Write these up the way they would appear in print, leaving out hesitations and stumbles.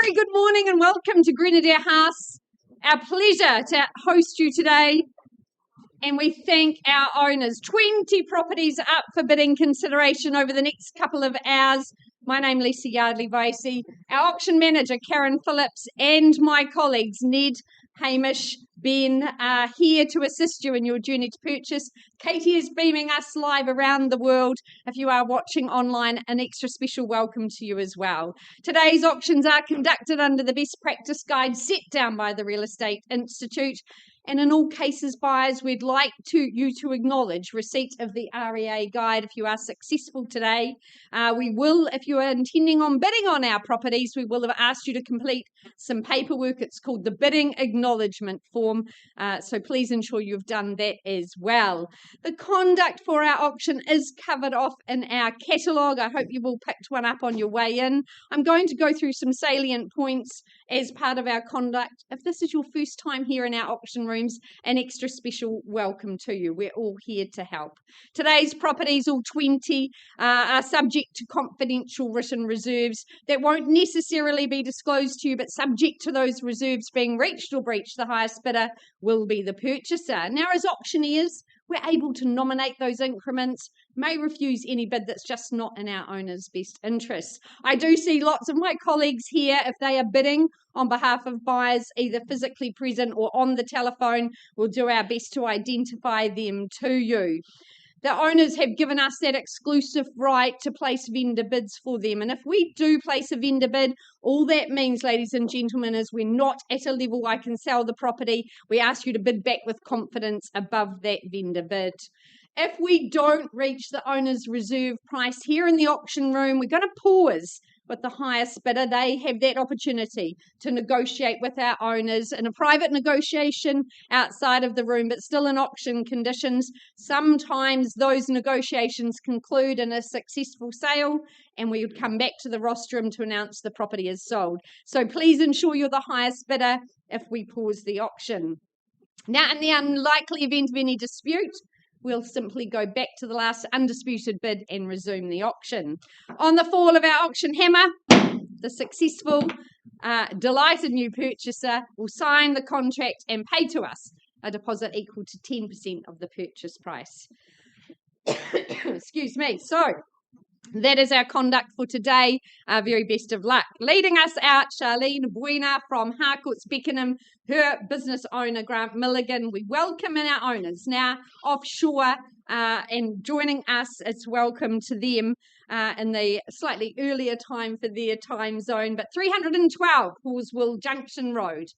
very good morning and welcome to Grenadier House. Our pleasure to host you today, and we thank our owners. 20 properties up for bidding consideration over the next couple of hours. My name is Lisa Yardley-Vicey, our auction manager Karen Phillips, and my colleagues Ned, Hamish, Ben are here to assist you in your journey to purchase. Katie is beaming us live around the world. If you are watching online, an extra special welcome to you as well. Today's auctions are conducted under the best practice guide set down by the Real Estate Institute. And in all cases, buyers, we'd like you to acknowledge receipt of the REA guide if you are successful today. We will, if you are intending on bidding on our properties, we will have asked you to complete some paperwork. It's called the bidding acknowledgement form. So please ensure you've done that as well. The conduct for our auction is covered off in our catalogue. I hope you've all picked one up on your way in. I'm going to go through some salient points as part of our conduct. If this is your first time here in our auction rooms, an extra special welcome to you. We're all here to help. Today's properties, all 20, are subject to confidential written reserves that won't necessarily be disclosed to you, but subject to those reserves being reached or breached, the highest bidder will be the purchaser. Now, as auctioneers, we're able to nominate those increments, may refuse any bid that's just not in our owner's best interests. I do see lots of my colleagues here, if they are bidding on behalf of buyers, either physically present or on the telephone, we'll do our best to identify them to you. The owners have given us that exclusive right to place vendor bids for them. And if we do place a vendor bid, all that means, ladies and gentlemen, is we're not at a level I can sell the property. We ask you to bid back with confidence above that vendor bid. If we don't reach the owner's reserve price here in the auction room, we're going to pause with the highest bidder. They have that opportunity to negotiate with our owners in a private negotiation outside of the room, but still in auction conditions. Sometimes those negotiations conclude in a successful sale, and we would come back to the rostrum to announce the property is sold. So please ensure you're the highest bidder if we pause the auction. Now, in the unlikely event of any dispute, we'll simply go back to the last undisputed bid and resume the auction. On the fall of our auction hammer, the successful, delighted new purchaser will sign the contract and pay to us a deposit equal to 10% of the purchase price. Excuse me. So that is our conduct for today. Our very best of luck. Leading us out, Charlene Buena from Harcourts Beckenham, her business owner, Grant Milligan. We welcome in our owners now offshore and joining us. It's welcome to them in the slightly earlier time for their time zone. But 312 Horswell Junction Road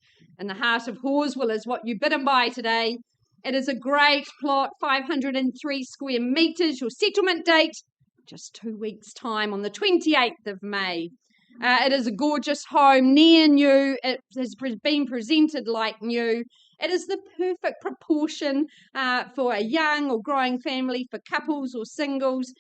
in the heart of Horswell is what you bid and buy today. It is a great plot, 503 square metres. Your settlement date, just 2 weeks' time on the 28th of May. It is a gorgeous home, near new. It has been presented like new. It is the perfect proportion for a young or growing family, for couples or singles.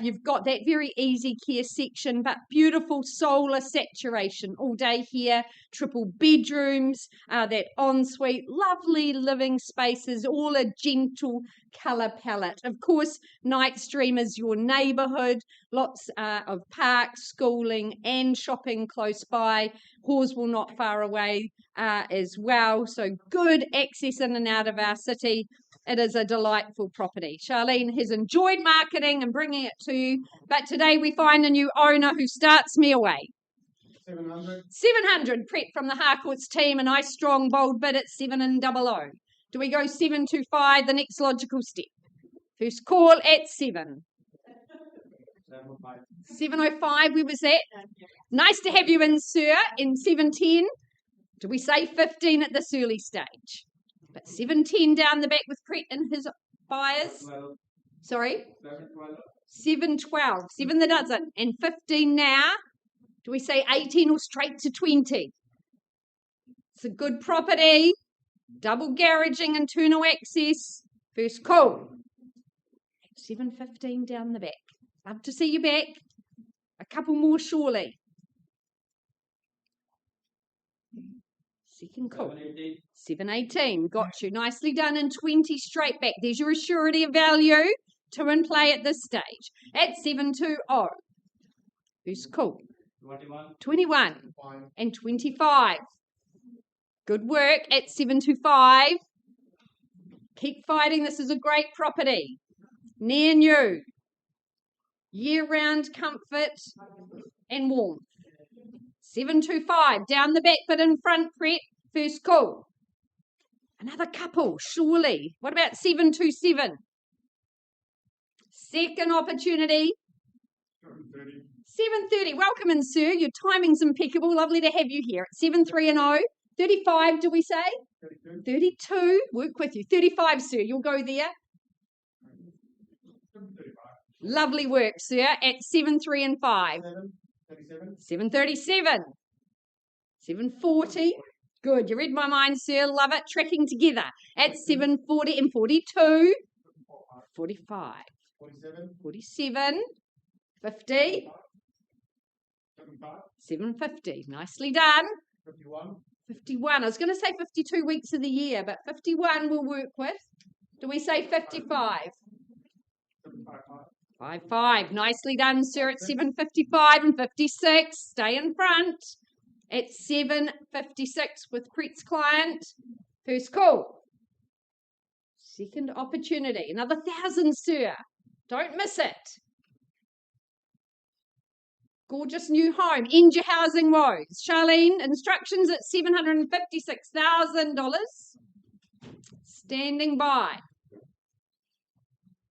You've got that very easy care section, but beautiful solar saturation all day here. Triple bedrooms, that ensuite, lovely living spaces, all a gentle colour palette. Of course, Nightstream is your neighbourhood. Lots of parks, schooling and shopping close by. Horswell not far away as well. So good access in and out of our city. It is a delightful property. Charlene has enjoyed marketing and bringing it to you, but today we find a new owner who starts me away. 700 prep from the Harcourts team, a nice strong bold bid at 700. Do we go 725, the next logical step? First call at 7. 705, where was that? Nice to have you in, sir, in 710. Do we say 15 at this early stage? But 710 down the back with Pret and his buyers. Sorry? 712. 7 the dozen. And 15 now. Do we say 18 or straight to 20? It's a good property. Double garaging, internal access. First call. 715 down the back. Love to see you back. A couple more surely. Second call. 718. Got you. Nicely done. And 20 straight back. There's your assurity of value. 2 in play at this stage. At 720. First call. 21 and 25. Good work at 725. Keep fighting. This is a great property. Near new. Year-round comfort and warmth. 725. Down the back but in front, Brett. First call. Another couple, surely. What about 727? Second opportunity. 730. Welcome in, sir. Your timing's impeccable. Lovely to have you here. At 73 and 0. 35, do we say? 32. Work with you. 35, sir. You'll go there. Lovely work, sir. At 73 and 5. 737. 740. Good. You read my mind, sir. Love it. Tracking together. At 740 and 42. 45. 47. 50. 750. Nicely done. 51. I was going to say 52 weeks of the year, but 51 we'll work with. Do we say 55? 55. Nicely done, sir. At 755 and 56. Stay in front. At 756 with Pret's client. First call. Second opportunity. Another 1,000, sir. Don't miss it. Gorgeous new home. End your housing woes. Charlene, instructions at $756,000. Standing by.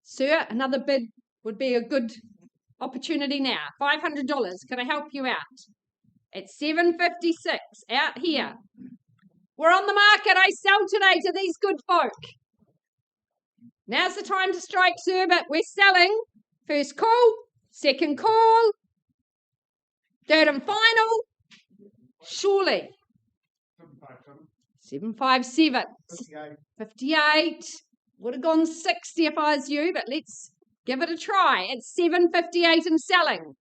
Sir, another bid would be a good opportunity now. $500. Can I help you out? At 756, out here. We're on the market. I sell today to these good folk. Now's the time to strike, sir, but we're selling. First call, second call, third and final. Surely. 757. 58. Would have gone 60 if I was you, but let's give it a try. It's 758 and selling.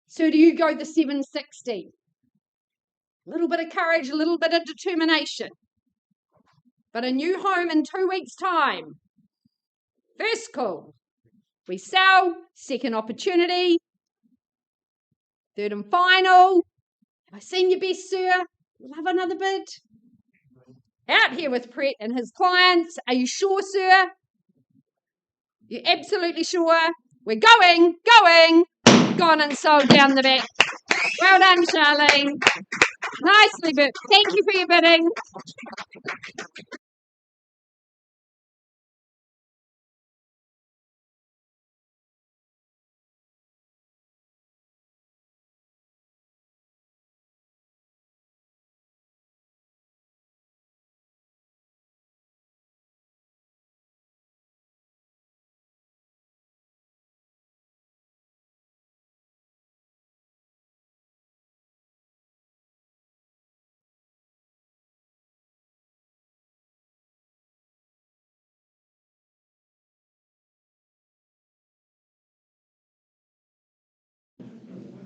So do you go the 760? A little bit of courage, a little bit of determination. But a new home in 2 weeks' time. First call. We sell. Second opportunity. Third and final. Have I seen your best, sir? Love another bid. Out here with Pret and his clients. Are you sure, sir? You're absolutely sure? We're going. Gone and sold down the back. Well done, Charlene. Nicely bid. Thank you for your bidding.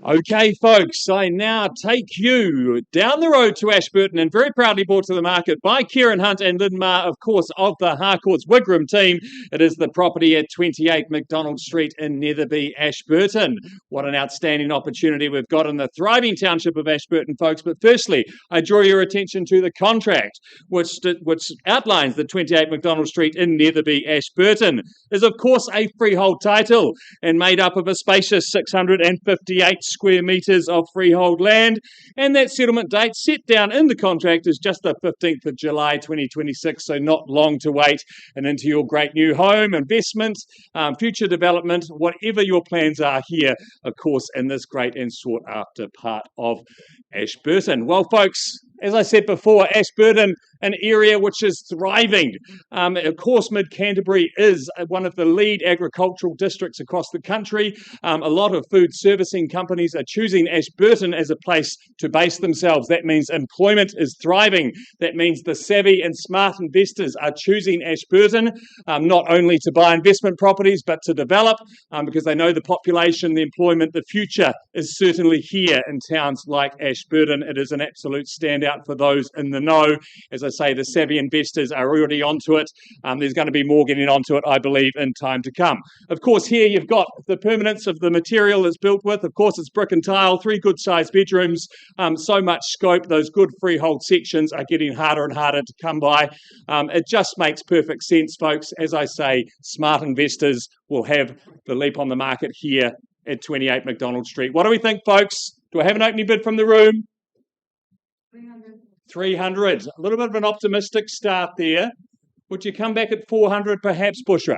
Okay, folks, I now take you down the road to Ashburton and very proudly brought to the market by Kieran Hunt and Lynn Marr, of course, of the Harcourts Wigram team. It is the property at 28 McDonald Street in Netherby, Ashburton. What an outstanding opportunity we've got in the thriving township of Ashburton, folks. But firstly, I draw your attention to the contract, which outlines the 28 McDonald Street in Netherby, Ashburton. Is, of course, a freehold title and made up of a spacious 658 square metres of freehold land, and that settlement date set down in the contract is just the 15th of July 2026, so not long to wait, and into your great new home, investment, future development, whatever your plans are here, of course, in this great and sought after part of Ashburton. Well, folks, as I said before, Ashburton, an area which is thriving. Of course, Mid-Canterbury is one of the lead agricultural districts across the country. A lot of food servicing companies are choosing Ashburton as a place to base themselves. That means employment is thriving. That means the savvy and smart investors are choosing Ashburton, not only to buy investment properties, but to develop, because they know the population, the employment, the future is certainly here in towns like Ashburton. It is an absolute standout for those in the know. As I say, the savvy investors are already onto it. There's going to be more getting onto it, I believe, in time to come. Of course, here you've got the permanence of the material it's built with. Of course, it's brick and tile, 3 good-sized bedrooms, so much scope. Those good freehold sections are getting harder and harder to come by. It just makes perfect sense, folks. As I say, smart investors will have the leap on the market here at 28 McDonald Street. What do we think, folks? Do I have an opening bid from the room? 300. A little bit of an optimistic start there. Would you come back at 400 perhaps, Bushra?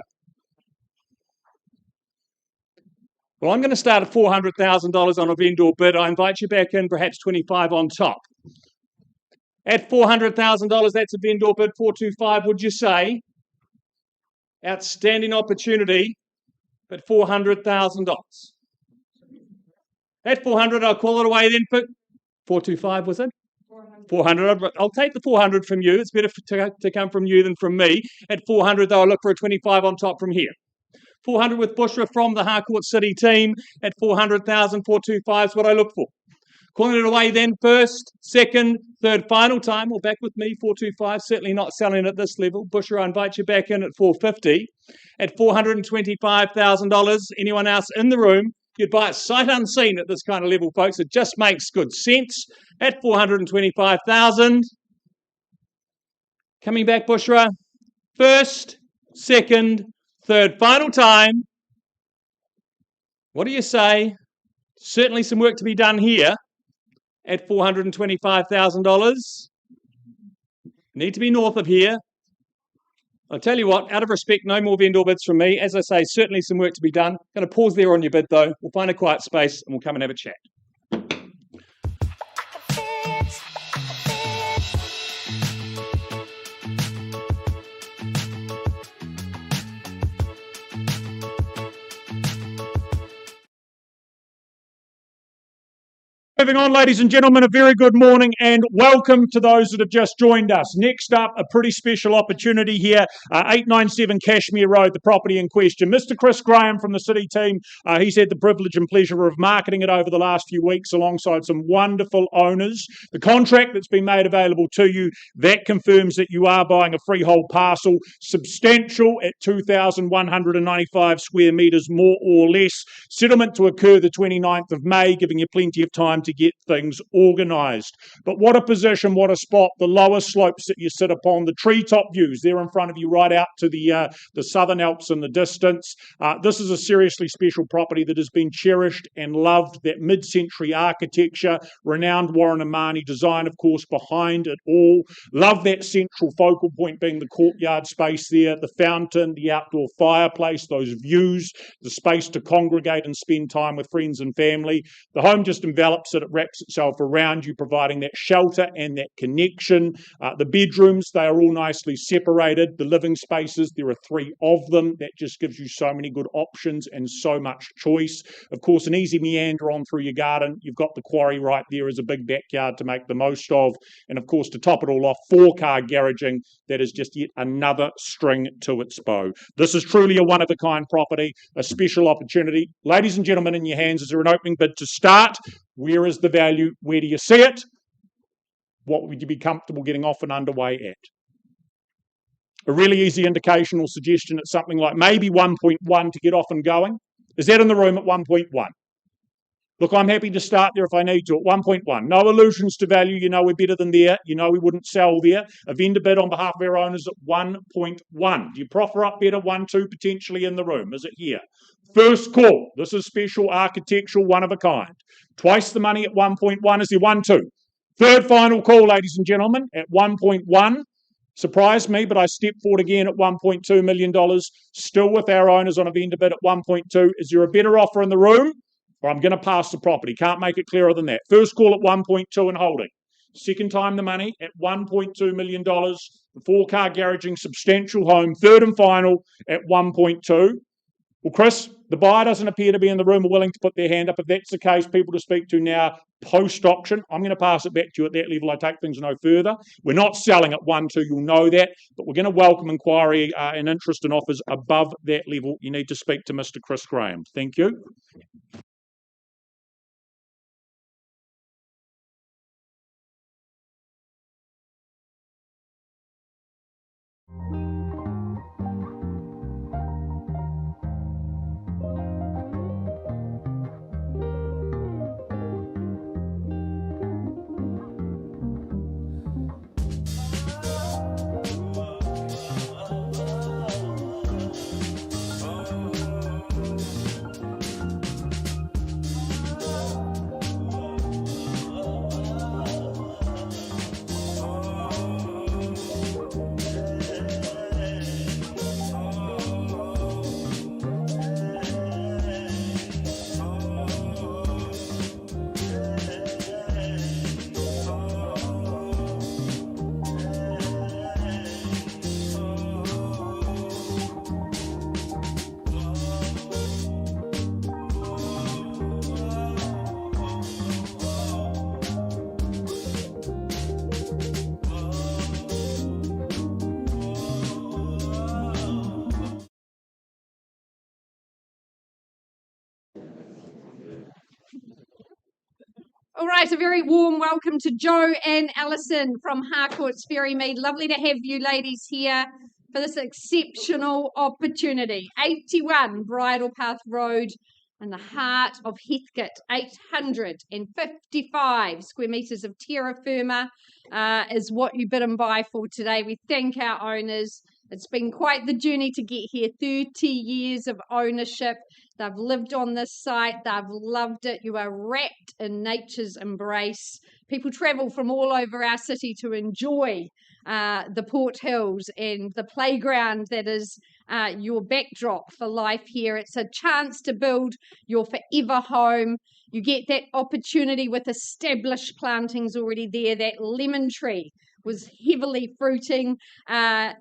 Well, I'm going to start at $400,000 on a vendor bid. I invite you back in, perhaps 25 on top. At $400,000, that's a vendor bid, 425, would you say? Outstanding opportunity, but $400,000. At 400, I'll call it away then. 425, was it? 400. I'll take the 400 from you. It's better to come from you than from me. At 400, though, I'll look for a 25 on top from here. 400 with Bushra from the Harcourt City team. At 400,000, 425 is what I look for. Calling it away then, first, second, third, final time. Well, back with me, 425. Certainly not selling at this level. Bushra, I invite you back in at 450. At $425,000, anyone else in the room? You'd buy it sight unseen at this kind of level, folks. It just makes good sense. At $425,000. Coming back, Bushra. First, second, third, final time. What do you say? Certainly some work to be done here. At $425,000. Need to be north of here. I'll tell you what, out of respect, no more vendor bids from me. As I say, certainly some work to be done. Going to pause there on your bid, though. We'll find a quiet space and we'll come and have a chat. Moving on, ladies and gentlemen, a very good morning and welcome to those that have just joined us. Next up, a pretty special opportunity here, 897 Cashmere Road, the property in question. Mr. Chris Graham from the City team, he's had the privilege and pleasure of marketing it over the last few weeks alongside some wonderful owners. The contract that's been made available to you, that confirms that you are buying a freehold parcel, substantial at 2,195 square metres, more or less. Settlement to occur the 29th of May, giving you plenty of time to get things organised. But what a position, what a spot, the lower slopes that you sit upon, the treetop views there in front of you right out to the Southern Alps in the distance. This is a seriously special property that has been cherished and loved, that mid-century architecture, renowned Warren and Marnie design, of course, behind it all. Love that central focal point being the courtyard space there, the fountain, the outdoor fireplace, those views, the space to congregate and spend time with friends and family. The home just envelops it, it wraps itself around you, providing that shelter and that connection. The bedrooms, they are all nicely separated. The living spaces, there are 3 of them. That just gives you so many good options and so much choice. Of course, an easy meander on through your garden. You've got the quarry right there as a big backyard to make the most of. And of course, to top it all off, 4-car garaging. That is just yet another string to its bow. This is truly a one-of-a-kind property, a special opportunity. Ladies and gentlemen, in your hands, is there an opening bid to start? Where is the value? Where do you see it? What would you be comfortable getting off and underway at? A really easy indication or suggestion at something like maybe 1.1 to get off and going. Is that in the room at 1.1? Look, I'm happy to start there if I need to at 1.1. No allusions to value. You know we're better than there. You know we wouldn't sell there. A vendor bid on behalf of our owners at 1.1. Do you proffer up better? 1, 2 potentially in the room. Is it here? First call. This is special, architectural, one of a kind. Twice the money at 1.1. Is there 1, 2? Third final call, ladies and gentlemen, at 1.1. Surprised me, but I step forward again at $1.2 million. Still with our owners on a vendor bid at 1.2. Is there a better offer in the room? Or I'm going to pass the property. Can't make it clearer than that. First call at 1.2 and holding. Second time the money at $1.2 million. The 4-car garaging, substantial home. Third and final at 1.2. Well, Chris, the buyer doesn't appear to be in the room or willing to put their hand up. If that's the case, people to speak to now post-auction. I'm going to pass it back to you at that level. I take things no further. We're not selling at 1, 2, you'll know that, but we're going to welcome inquiry and interest and offers above that level. You need to speak to Mr. Chris Graham. Thank you. All right, a very warm welcome to Joe and Alison from Harcourts Ferrymead. Lovely to have you ladies here for this exceptional opportunity. 81 Bridle Path Road in the heart of Heathcote. 855 square metres of terra firma is what you bid and buy for today. We thank our owners. It's been quite the journey to get here. 30 years of ownership. They've lived on this site. They've loved it. You are wrapped in nature's embrace. People travel from all over our city to enjoy the Port Hills and the playground that is your backdrop for life here. It's a chance to build your forever home. You get that opportunity with established plantings already there. That lemon tree was heavily fruiting.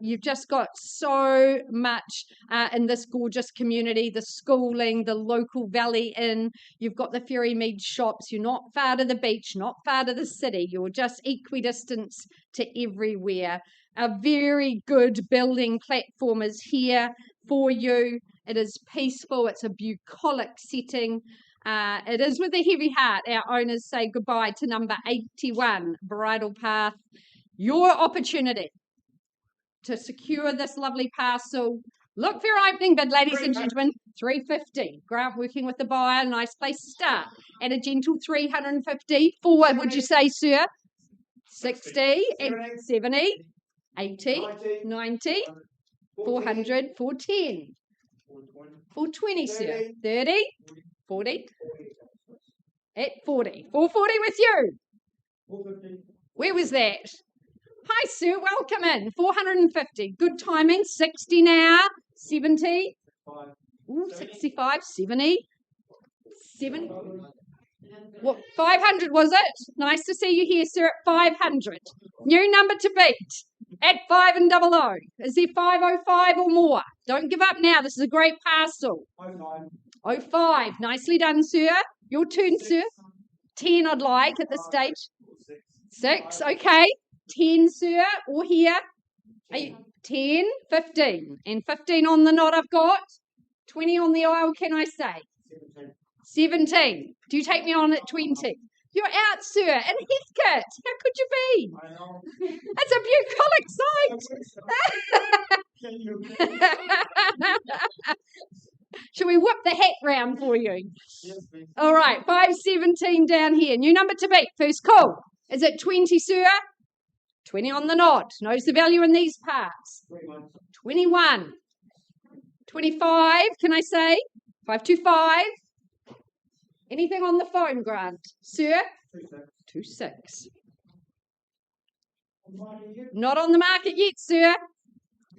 You've just got so much in this gorgeous community, the schooling, the local Valley Inn. You've got the Ferrymead shops. You're not far to the beach, not far to the city. You're just equidistant to everywhere. A very good building platform is here for you. It is peaceful. It's a bucolic setting. It is with a heavy heart our owners say goodbye to number 81 Bridle Path. Your opportunity to secure this lovely parcel. Look for your opening bid, ladies and gentlemen. 350. Grant working with the buyer. Nice place to start. At a gentle 350. Forward, would you say, sir? 60, 70, 80, 90, 400, 410. 420, sir. 30, 40. At 40. 440 with you. Where was that? Hi, sir. Welcome in. 450. Good timing. 60 now. 70. Ooh, 65. 70. 70. What? 500 was it? Nice to see you here, sir, at 500. New number to beat. At 5 and 00. Is there 505 or more? Don't give up now. This is a great parcel. 05. Nicely done, sir. Your turn, sir. 10 I'd like at this stage. 6. Okay. 10, sir, or here. 10, 15. And 15 on the knot I've got. 20 on the aisle, can I say? 17. Do you take me on at 20? You're out, sir, in Heathcote. How could you be? It's a bucolic site. Shall we whip the hat round for you? All right, 517 down here. New number to beat. First call. Is it 20, sir? 20 on the knot. Knows the value in these parts. 21. 25, can I say? 525. Anything on the phone, Grant? Sir? 26. Not on the market yet, sir.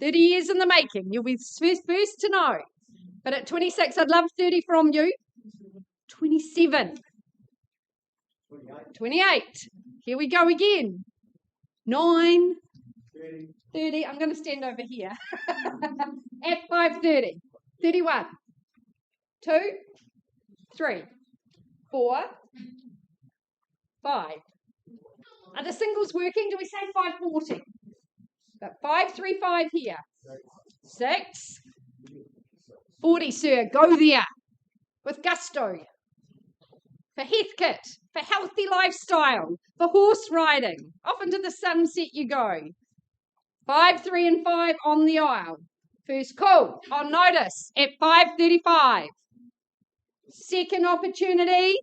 30 years in the making. You'll be first to know. But at 26, I'd love 30 from you. 27. 28. Here we go again. 9. 30. I'm going to stand over here. At 5:30. 31. 2. 3. 4. 5. Are the singles working? Do we say 540? Got 535 here. 6. 40, sir. Go there. With gusto. For Heathcote. For healthy lifestyle. For horse riding. Off into the sunset you go. 5, 3 and 5 on the aisle. First call on notice at 5:35. Second opportunity.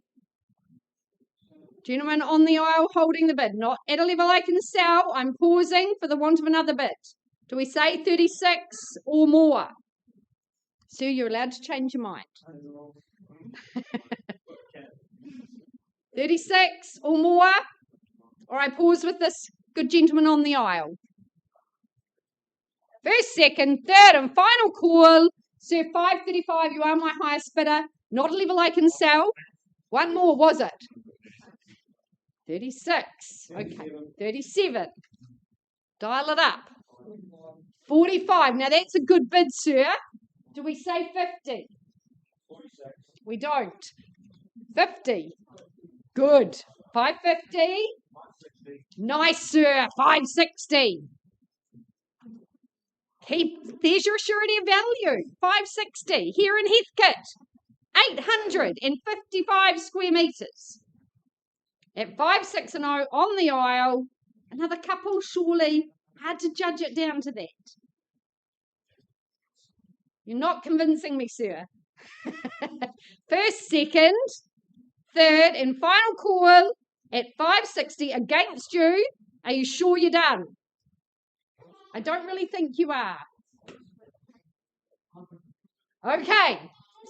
Gentleman on the aisle holding the bid. Not at a level I can sell. I'm pausing for the want of another bid. Do we say 36 or more? Sir, you're allowed to change your mind. 36 or more? Or I pause with this good gentleman on the aisle. First, second, third and final call. Sir, 535, you are my highest bidder. Not a level I can sell. One more, was it? 36. Okay, 37. Dial it up. 45. Now that's a good bid, sir. Do we say 50? 46. We don't. 50. Good. 550. Nice, sir. 560. There's your surety of value. 560 here in Heathcote. 855 square metres. At 560 on the aisle, another couple, surely. Hard to judge it down to that. You're not convincing me, sir. First, second, third, and final call at 560 against you. Are you sure you're done? I don't really think you are. Okay,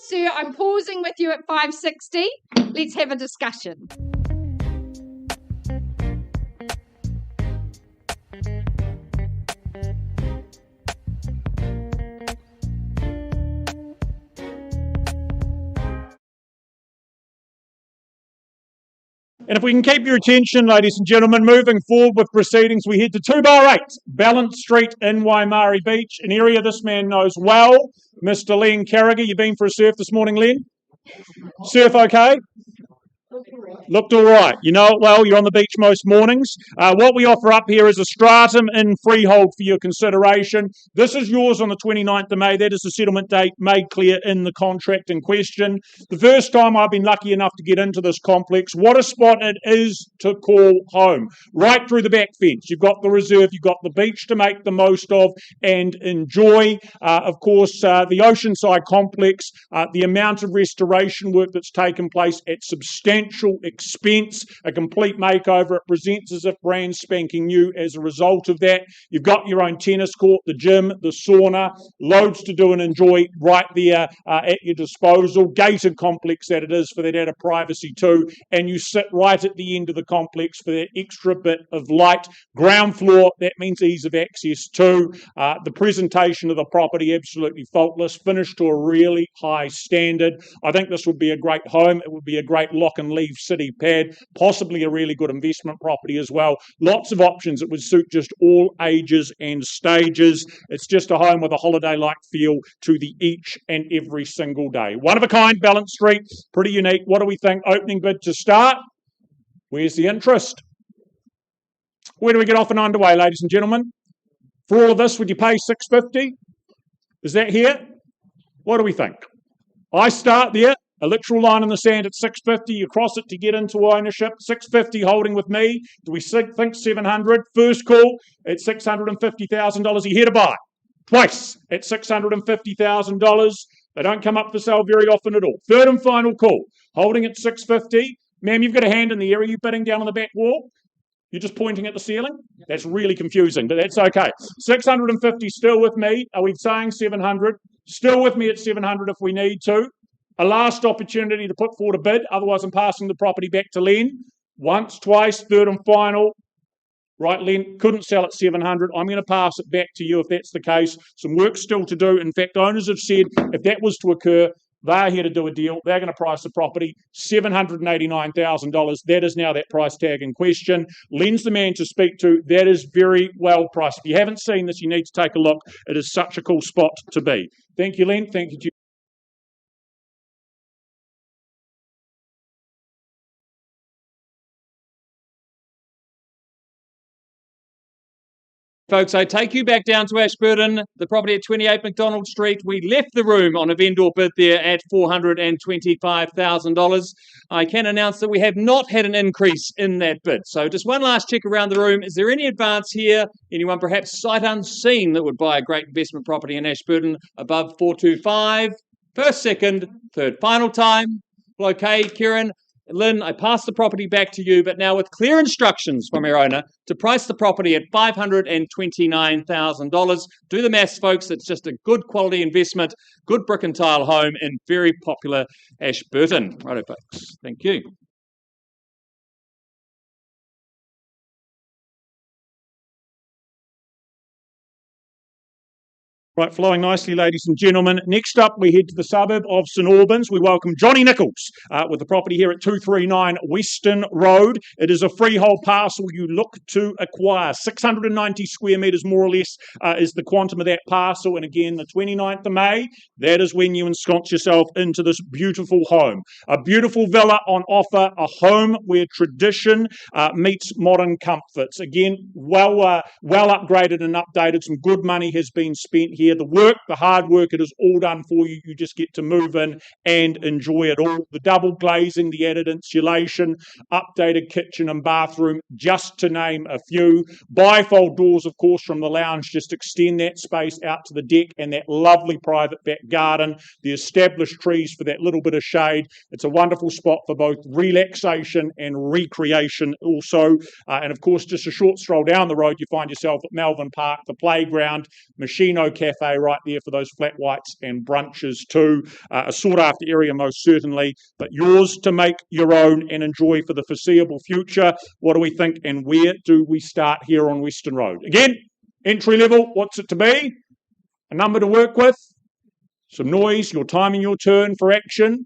sir, I'm pausing with you at 560. Let's have a discussion. And if we can keep your attention, ladies and gentlemen, moving forward with proceedings, we head to 2-8, Balance Street in Waimarie Beach, an area this man knows well. Mr. Len Carragher, you been for a surf this morning, Len? Surf okay? Looked all right. You know it well. You're on the beach most mornings. What we offer up here is a stratum in freehold for your consideration. This is yours on the 29th of May. That is the settlement date made clear in the contract in question. The first time I've been lucky enough to get into this complex. What a spot it is to call home. Right through the back fence. You've got the reserve. You've got the beach to make the most of and enjoy. Of course, the Oceanside complex, the amount of restoration work that's taken place at substantial expense, a complete makeover. It presents as if brand spanking new as a result of that. You've got your own tennis court, the gym, the sauna, loads to do and enjoy right there at your disposal. Gated complex that it is for that added privacy too. And you sit right at the end of the complex for that extra bit of light. Ground floor, that means ease of access too. The presentation of the property, absolutely faultless, finished to a really high standard. I think this would be a great home. It would be a great lock and leave city pad, possibly a really good investment property as well. Lots of options. It would suit just all ages and stages. It's just a home with a holiday-like feel to the each and every single day. One of a kind, Balance Street, pretty unique. What do we think? Opening bid to start. Where's the interest? Where do we get off and underway, ladies and gentlemen? For all of this, would you pay $650? Is that here? What do we think? I start there. A literal line in the sand at $650. You cross it to get into ownership. $650 holding with me. Do we think $700? First call at $650,000. Are you here to buy? Twice at $650,000. They don't come up for sale very often at all. Third and final call. Holding at $650. Ma'am, you've got a hand in the air. Are you bidding down on the back wall? You're just pointing at the ceiling? That's really confusing, but that's okay. $650 still with me. Are we saying $700? Still with me at $700 if we need to. A last opportunity to put forward a bid, otherwise I'm passing the property back to Len. Once, twice, third and final. Right, Len, couldn't sell at $700. I'm going to pass it back to you if that's the case. Some work still to do. In fact, owners have said if that was to occur, they're here to do a deal. They're going to price the property $789,000. That is now that price tag in question. Len's the man to speak to. That is very well priced. If you haven't seen this, you need to take a look. It is such a cool spot to be. Thank you, Len. Thank you to you. Folks, I take you back down to Ashburton, the property at 28 McDonald Street. We left the room on a vendor bid there at $425,000. I can announce that we have not had an increase in that bid. So just one last check around the room. Is there any advance here? Anyone perhaps sight unseen that would buy a great investment property in Ashburton above 425? First, second, third, final time. Well, okay, Kieran. Lynn, I pass the property back to you, but now with clear instructions from our owner to price the property at $529,000. Do the maths, folks. It's just a good quality investment, good brick and tile home in very popular Ashburton. Righto, folks. Thank you. Right, flowing nicely, ladies and gentlemen. Next up, we head to the suburb of St Albans. We welcome Johnny Nichols with the property here at 239 Western Road. It is a freehold parcel you look to acquire. 690 square metres, more or less, is the quantum of that parcel. And again, the 29th of May, that is when you ensconce yourself into this beautiful home. A beautiful villa on offer, a home where tradition meets modern comforts. Again, well upgraded and updated. Some good money has been spent here. there. The work, the hard work, it is all done for you. You just get to move in and enjoy it all. The double glazing, the added insulation, updated kitchen and bathroom, just to name a few. Bifold doors, of course, from the lounge just extend that space out to the deck and that lovely private back garden. The established trees for that little bit of shade. It's a wonderful spot for both relaxation and recreation also. And of course, just a short stroll down the road, you find yourself at Melbourne Park, the playground, Machino Cafe right there for those flat whites and brunches too. A sought-after area most certainly, but yours to make your own and enjoy for the foreseeable future. What do we think and where do we start here on Western Road? Again, entry level, what's it to be? A number to work with, some noise, your timing, your turn for action.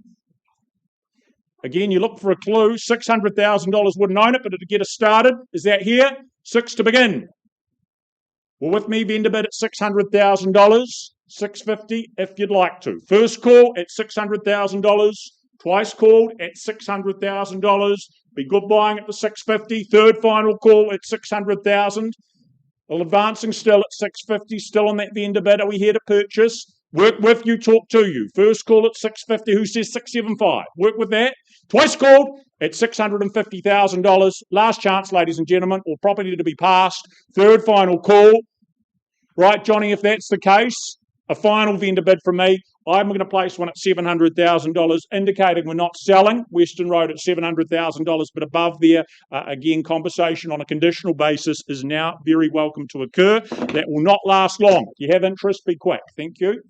Again, you look for a clue. $600,000 wouldn't own it, but to get us started, is that here? 6 to begin. Well, with me, vendor bid at $600,000, $650 if you'd like to. First call at $600,000, twice called at $600,000. Be good buying at the $650. Third final call at $600,000. Well, advancing still at $650, still on that vendor bid. Are we here to purchase? Work with you, talk to you. First call at $650. Who says $675? Work with that. Twice called at $650,000. Last chance, ladies and gentlemen, or property to be passed. Third final call. Right, Johnny, if that's the case, a final vendor bid from me. I'm going to place one at $700,000, indicating we're not selling. Western Road at $700,000, but above there, again, conversation on a conditional basis is now very welcome to occur. That will not last long. If you have interest, be quick. Thank you.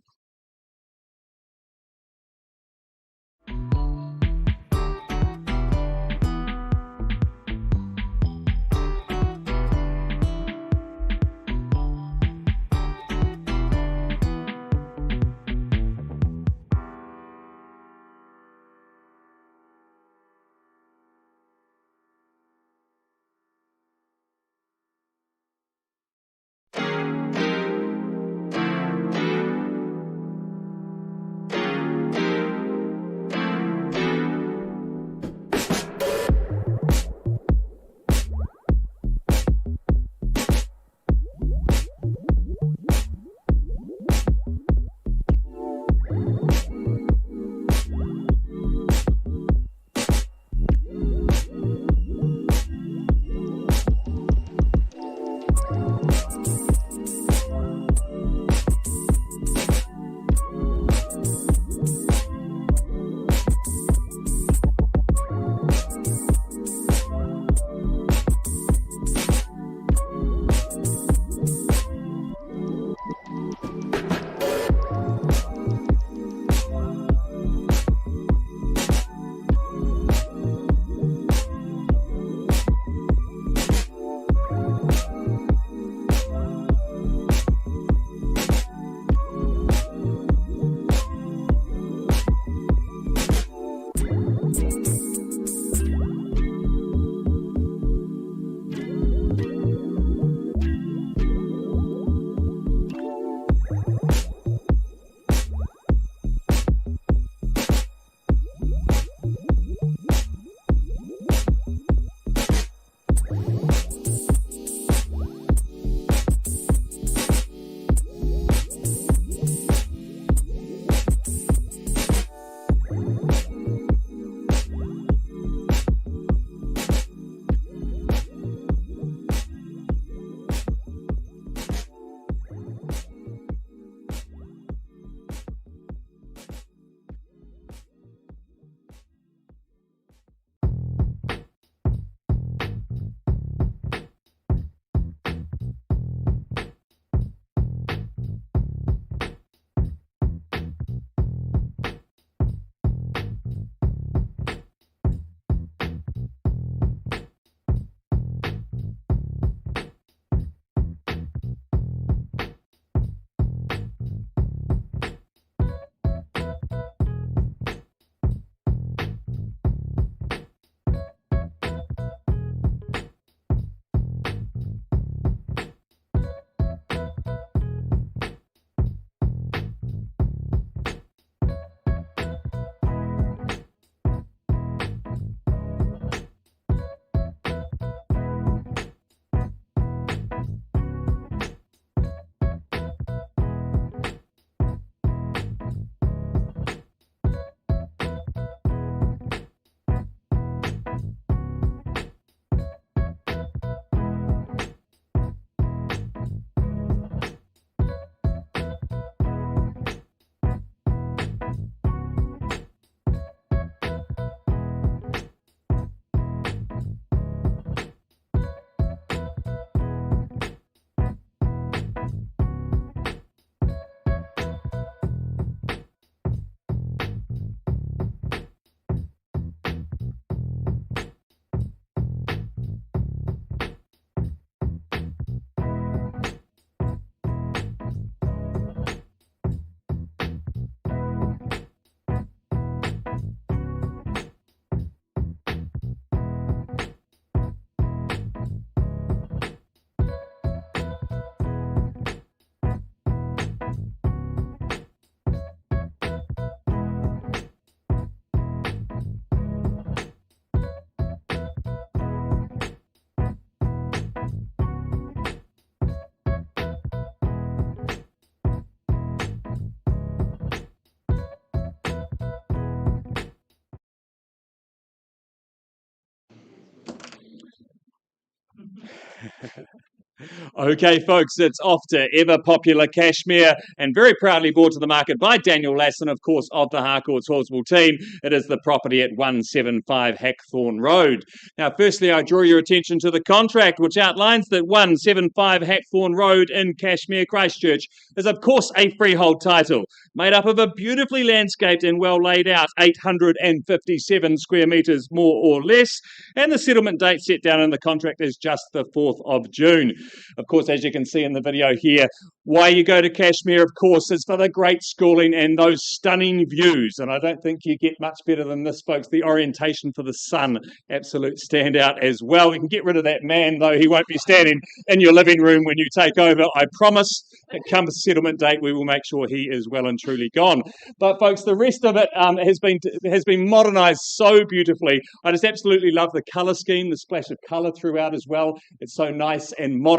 Okay, folks, it's off to ever popular Cashmere and very proudly brought to the market by Daniel Lasson, of course, of the Harcourts Hawesville team. It is the property at 175 Hackthorn Road. Now, firstly, I draw your attention to the contract, which outlines that 175 Hackthorn Road in Cashmere, Christchurch, is, of course, a freehold title made up of a beautifully landscaped and well laid out 857 square metres, more or less, and the settlement date set down in the contract is just the 4th of June. Of course, as you can see in the video here, why you go to Cashmere, of course, is for the great schooling and those stunning views. And I don't think you get much better than this, folks. The orientation for the sun, absolute standout as well. You can get rid of that man, though. He won't be standing in your living room when you take over. I promise that come settlement date, we will make sure he is well and truly gone. But, folks, the rest of it has been modernised so beautifully. I just absolutely love the colour scheme, the splash of colour throughout as well. It's so nice and modern.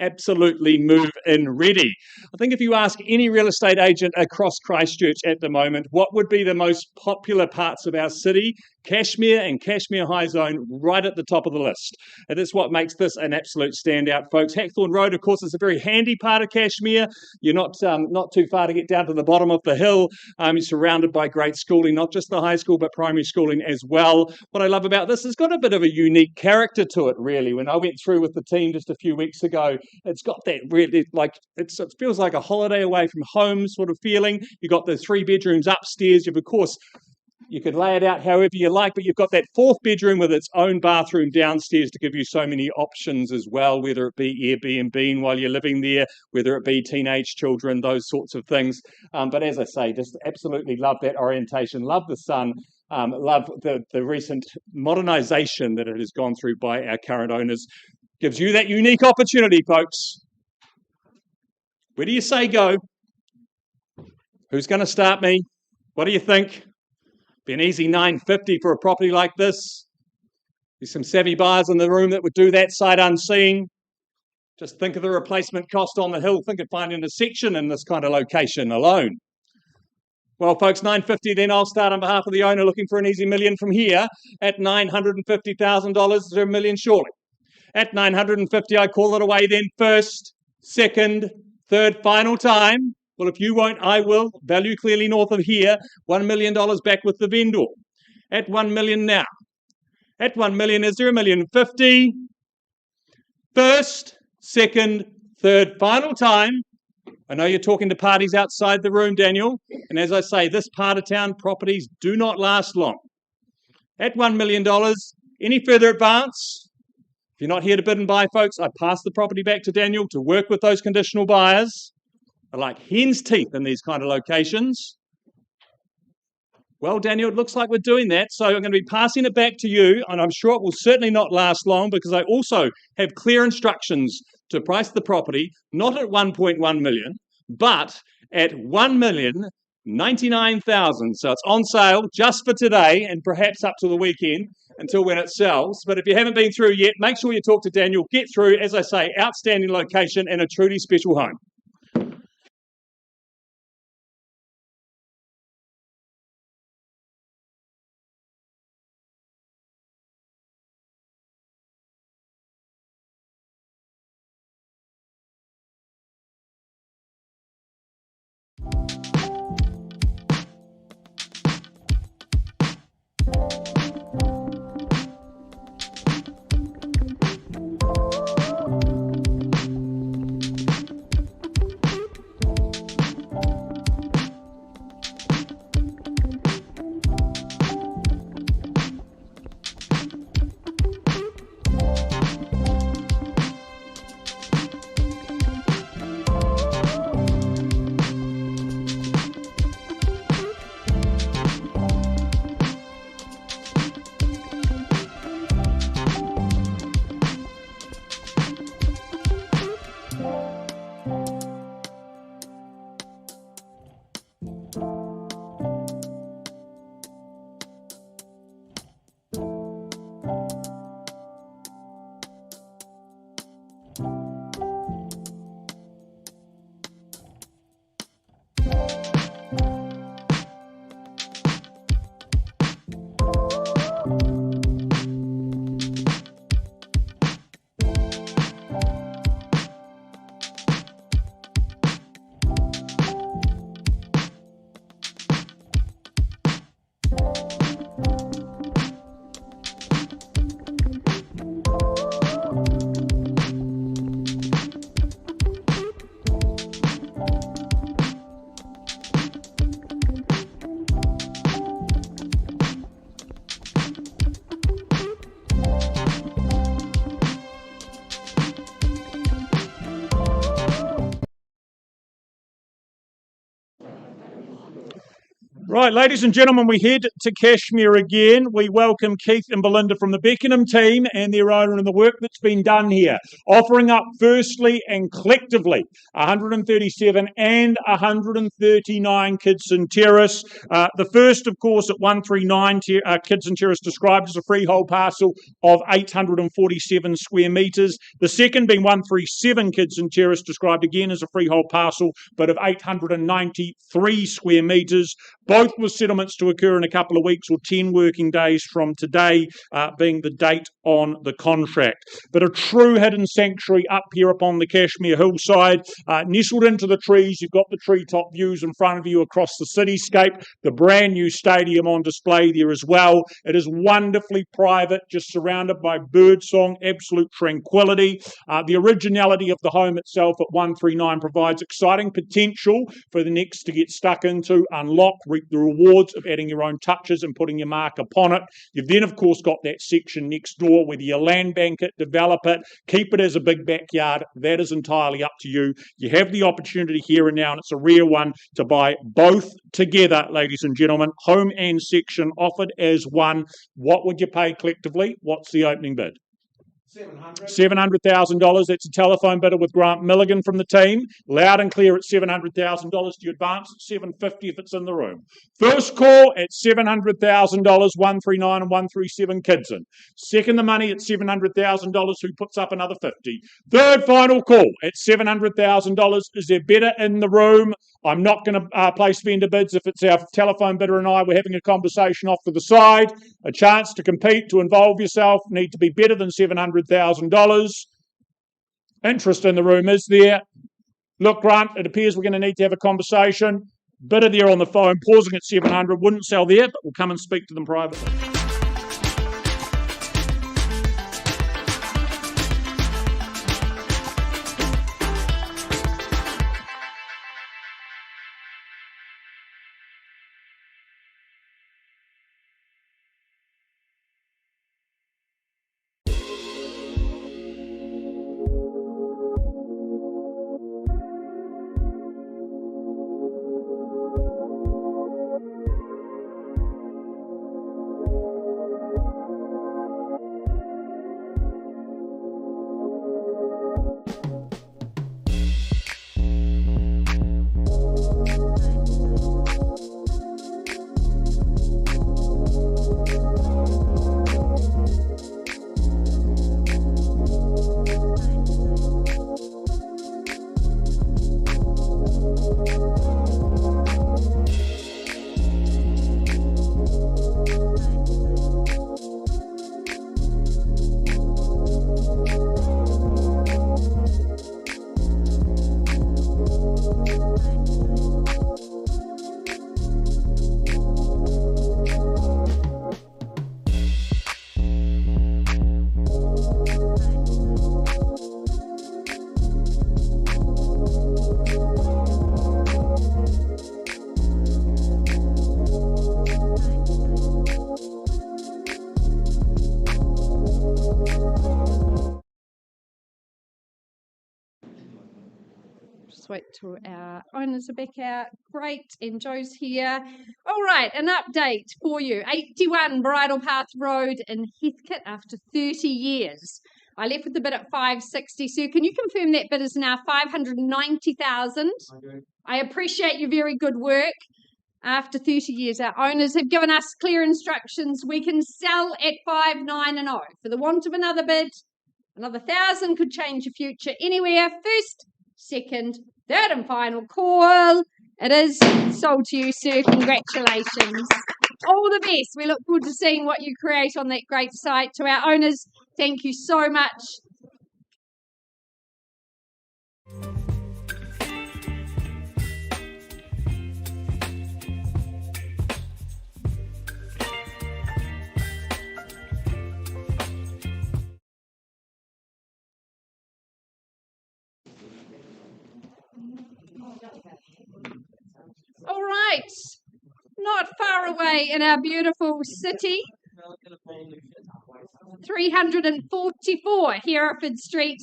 Absolutely move-in ready. I think if you ask any real estate agent across Christchurch at the moment, what would be the most popular parts of our city? Cashmere and Cashmere High Zone right at the top of the list. It is what makes this an absolute standout, folks. Hackthorn Road, of course, is a very handy part of Cashmere. You're not too far to get down to the bottom of the hill. You're surrounded by great schooling, not just the high school, but primary schooling as well. What I love about this, it's got a bit of a unique character to it, really. When I went through with the team just a few weeks ago, it's got that really, like, it feels like a holiday away from home sort of feeling. You've got the 3 bedrooms upstairs. You've, of course, you could lay it out however you like, but you've got that 4th bedroom with its own bathroom downstairs to give you so many options as well, whether it be Airbnb while you're living there, whether it be teenage children, those sorts of things. But as I say, just absolutely love that orientation, love the sun, love the recent modernisation that it has gone through by our current owners. Gives you that unique opportunity, folks. Where do you say go? Who's going to start me? What do you think? Be an easy $950 for a property like this. There's some savvy buyers in the room that would do that sight unseen. Just think of the replacement cost on the hill. Think of finding a section in this kind of location alone. Well, folks, $950, then I'll start on behalf of the owner looking for an easy million from here at $950,000 to $1 million shortly. At $950, I call it away then first, second, third, final time. Well, if you won't, I will. Value clearly north of here. $1 million back with the vendor. At $1 million now. At $1 million, is there $1,050,000? First, second, third, final time. I know you're talking to parties outside the room, Daniel. And as I say, this part of town, properties do not last long. At $1 million, any further advance? If you're not here to bid and buy, folks, I pass the property back to Daniel to work with those conditional buyers. I like hen's teeth in these kind of locations. Well, Daniel, it looks like we're doing that. So I'm going to be passing it back to you, and I'm sure it will certainly not last long because I also have clear instructions to price the property, not at 1.1 million, but at $1,099,000. So it's on sale just for today and perhaps up to the weekend until when it sells. But if you haven't been through yet, make sure you talk to Daniel. Get through, as I say, outstanding location and a truly special home. Right, ladies and gentlemen, we head to Cashmere again. We welcome Keith and Belinda from the Beckenham team and their owner and the work that's been done here, offering up firstly and collectively 137 and 139 Kidson Terrace. The first, of course, at 139 Kidson Terrace, described as a freehold parcel of 847 square metres. The second being 137 Kidson Terrace, described again as a freehold parcel, but of 893 square metres. Both with settlements to occur in a couple of weeks or 10 working days from today, being the date on the contract. But a true hidden sanctuary up here upon the Cashmere hillside, nestled into the trees. You've got the treetop views in front of you across the cityscape, the brand new stadium on display there as well. It is wonderfully private, just surrounded by birdsong, absolute tranquility. The originality of the home itself at 139 provides exciting potential for the next to get stuck into, unlock, reap the rewards of adding your own touches and putting your mark upon it. You've then, of course, got that section next door, whether you land bank it, develop it, keep it as a big backyard. That is entirely up to you. You have the opportunity here and now, and it's a rare one, to buy both together, ladies and gentlemen. Home and section offered as one. What would you pay collectively? What's the opening bid? $700,000. That's a telephone bidder with Grant Milligan from the team. Loud and clear at $700,000. Do you advance at $750 if it's in the room? First call at $700,000, 139 and 137 Kidson. Second the money at $700,000, who puts up another 50. Third final call at $700,000. Is there better in the room? I'm not going to place vendor bids if it's our telephone bidder and I. We're having a conversation off to the side. A chance to compete, to involve yourself, need to be better than $700,000. Interest in the room is there. Look, Grant, it appears we're going to need to have a conversation. Bidder there on the phone, pausing at 700. Wouldn't sell there, but we'll come and speak to them privately. Wait till our owners are back out. Great, and Joe's here. All right, an update for you. 81 Bridle Path Road in Heathcote after 30 years. I left with the bid at 560. So can you confirm that bid is now 590,000? I appreciate your very good work. After 30 years, our owners have given us clear instructions. We can sell at 590. For the want of another bid, another 1,000 could change your future anywhere. First, second, third and final call. It is sold to you, sir. Congratulations. All the best. We look forward to seeing what you create on that great site. To our owners, thank you so much. right, not far away in our beautiful city, 344 Hereford Street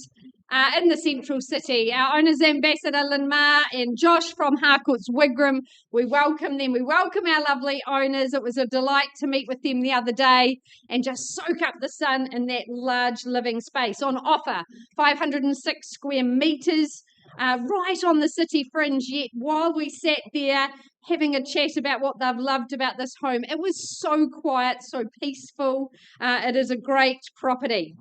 in the central city. Our owner's ambassador Lynn Ma and Josh from Harcourts Wigram. We welcome them. We welcome our lovely owners. It was a delight to meet with them the other day and just soak up the sun in that large living space. On offer, 506 square metres, right on the city fringe. Yet while we sat there having a chat about what they've loved about this home, it was so quiet, so peaceful. It is a great property.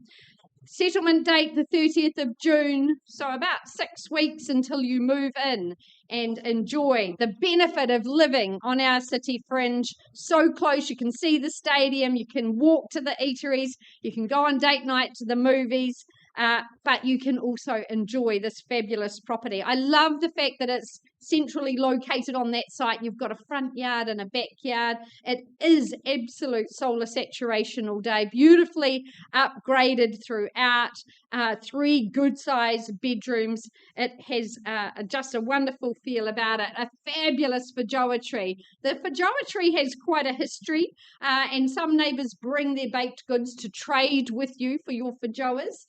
Settlement date the 30th of June, so about 6 weeks until you move in and enjoy the benefit of living on our city fringe. So close, you can see the stadium, you can walk to the eateries, you can go on date night to the movies, but you can also enjoy this fabulous property. I love the fact that it's centrally located on that site. You've got a front yard and a backyard. It is absolute solar saturation all day, beautifully upgraded throughout, 3 good-sized bedrooms. It has just a wonderful feel about it, a fabulous feijoa tree. The feijoa tree has quite a history, and some neighbours bring their baked goods to trade with you for your feijoas.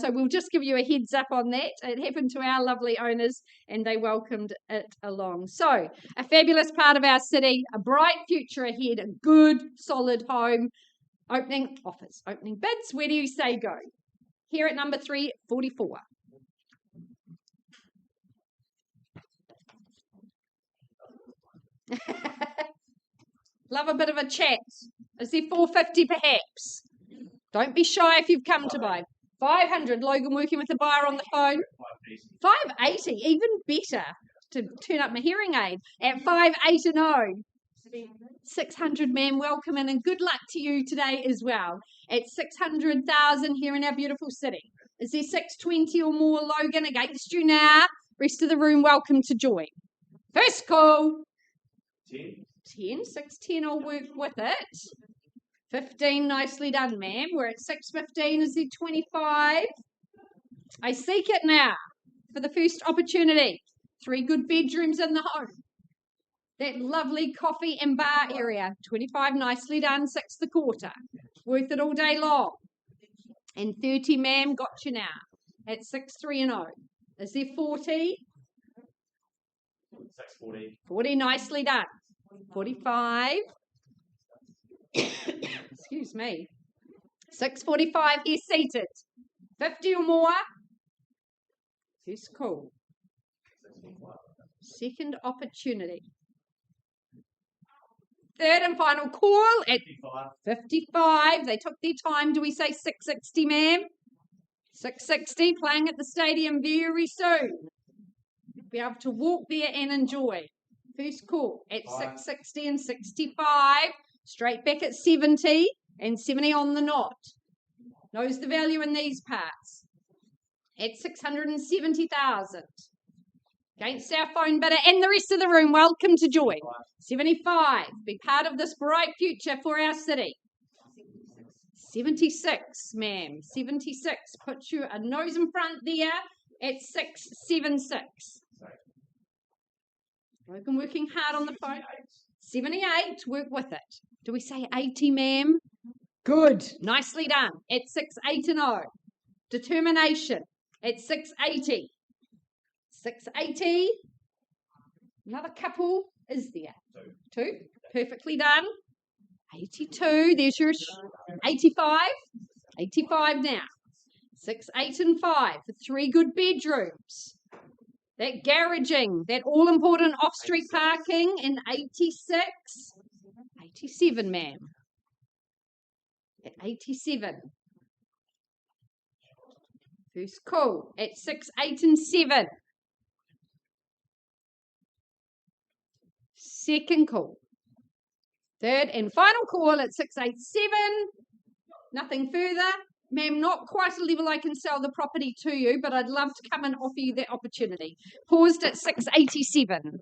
So we'll just give you a heads up on that. It happened to our lovely owners and they welcomed it along. So a fabulous part of our city, a bright future ahead, a good solid home. Opening offers, opening bids. Where do you say go? Here at number 344. Love a bit of a chat. Is there 450 perhaps? Don't be shy if you've come to buy. 500, Logan working with the buyer on the phone. 580, even better to turn up my hearing aid at 580. 600, ma'am, welcome in and good luck to you today as well. At 600,000 here in our beautiful city. Is there 620 or more, Logan? Against you now. Rest of the room, welcome to join. First call. 10. 610, I'll work with it. 15, nicely done, ma'am. We're at 615. Is there 25? I seek it now for the first opportunity. 3 good bedrooms in the home. That lovely coffee and bar area. 25, nicely done. 6 1/4. Worth it all day long. And 30, ma'am, got you now. At 630. Is there 40? 640. 40, nicely done. 45. Excuse me. 645 is seated. 50 or more. First call. Second opportunity. Third and final call at 55. They took their time. Do we say 660, ma'am? 660, playing at the stadium very soon. Be able to walk there and enjoy. First call at 660 and 65. Straight back at 70 and 70 on the knot. Knows the value in these parts. At 670,000. Against our phone bidder and the rest of the room, welcome to join. 75, be part of this bright future for our city. 76, ma'am, 76. Put you a nose in front there at 676. Logan working hard on the phone. 78, work with it. Do we say 80, ma'am? Good, nicely done. At 680. Determination at 680. 680. Another couple is there. 2. Perfectly done. 82. There's your 85. 85 now. 6, 8 and 5 for 3 good bedrooms. That garaging, that all-important off-street parking in 86. 87, ma'am. At 87. First call at 6, 8 and 7. Second call. Third and final call at 687. Nothing further. Ma'am, not quite a level I can sell the property to you, but I'd love to come and offer you that opportunity. Paused at 687.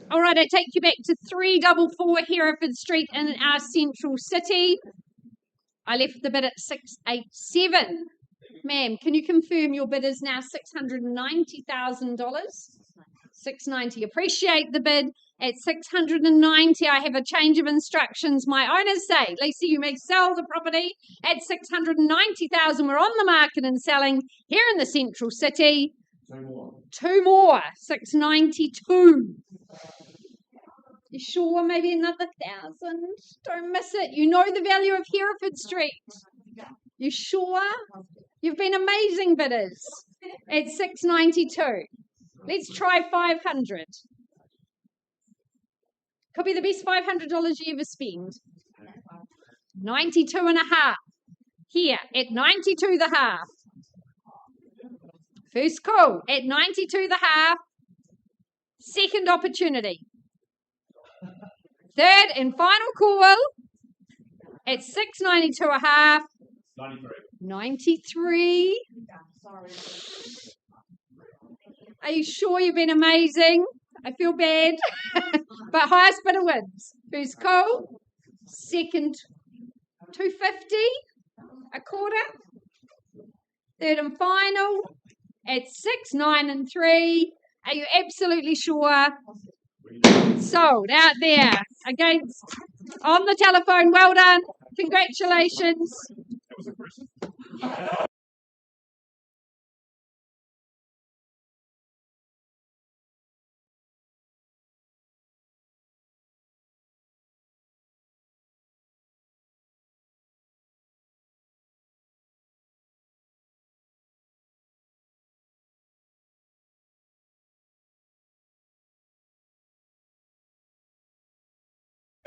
All right, I take you back to 344 Hereford Street in our central city. I left the bid at 687. Ma'am, can you confirm your bid is now $690,000? 690. Appreciate the bid at 690. I have a change of instructions. My owners say, Lisa, you may sell the property at 690,000. We're on the market and selling here in the central city. Two more. 692. You sure? Maybe another 1,000. Don't miss it. You know the value of Hereford Street. You sure? You've been amazing bidders at 692. Let's try 500. Could be the best $500 you ever spend. 92 and a half. Here at 92 the half. First call at 92 the half. Second opportunity. Third and final call at 692 a half. 93. Are you sure you've been amazing? I feel bad. But highest bidder wins. First call. Second, 250. A quarter. Third and final at 6, 9 and 3. Are you absolutely sure? Sold out there against on the telephone. Well done. Congratulations.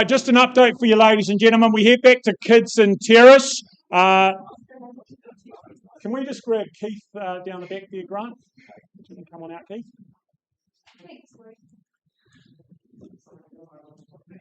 Just an update for you, ladies and gentlemen. We head back to Kidson Terrace. Can we just grab Keith down the back there, Grant? You can come on out, Keith.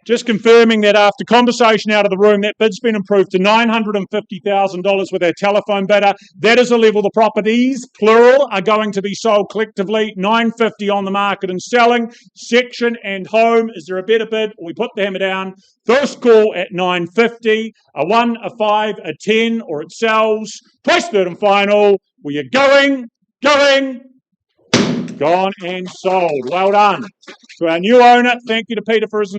Just confirming that after conversation out of the room, that bid's been improved to $950,000 with our telephone bidder. That is a level the properties, plural, are going to be sold collectively. $950 on the market and selling. Section and home. Is there a better bid? We put the hammer down. First call at $950. A 1, a 5, a 10, or it sells. Twice third and final. Were you going? Gone and sold. Well done. To our new owner, thank you to Peter for his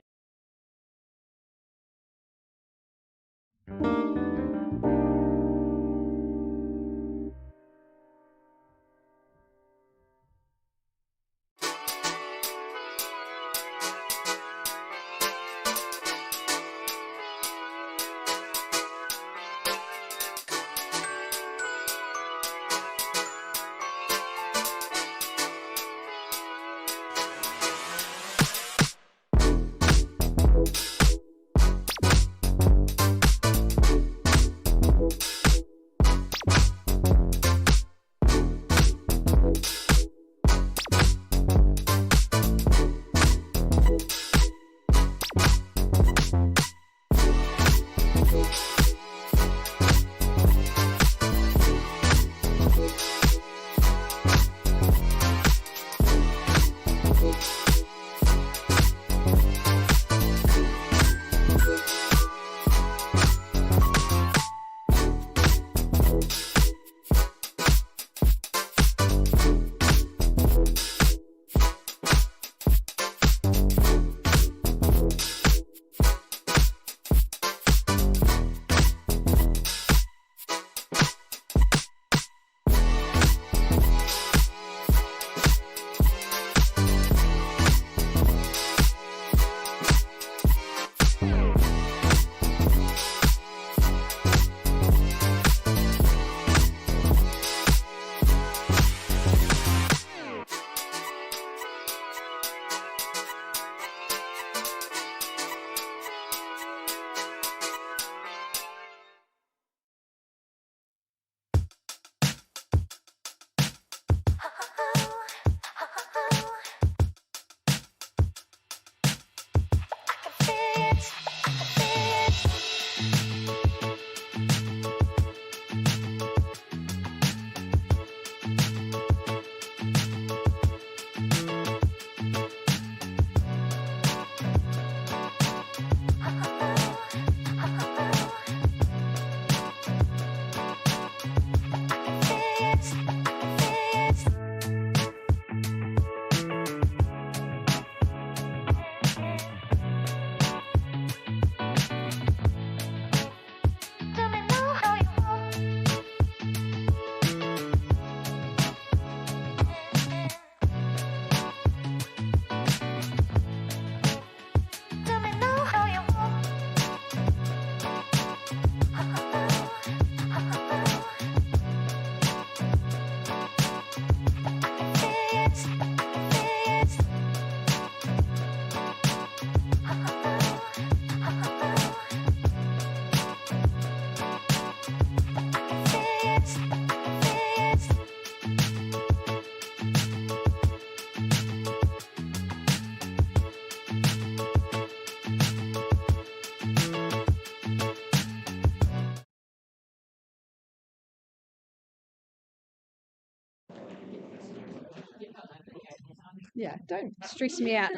Yeah, don't stress me out.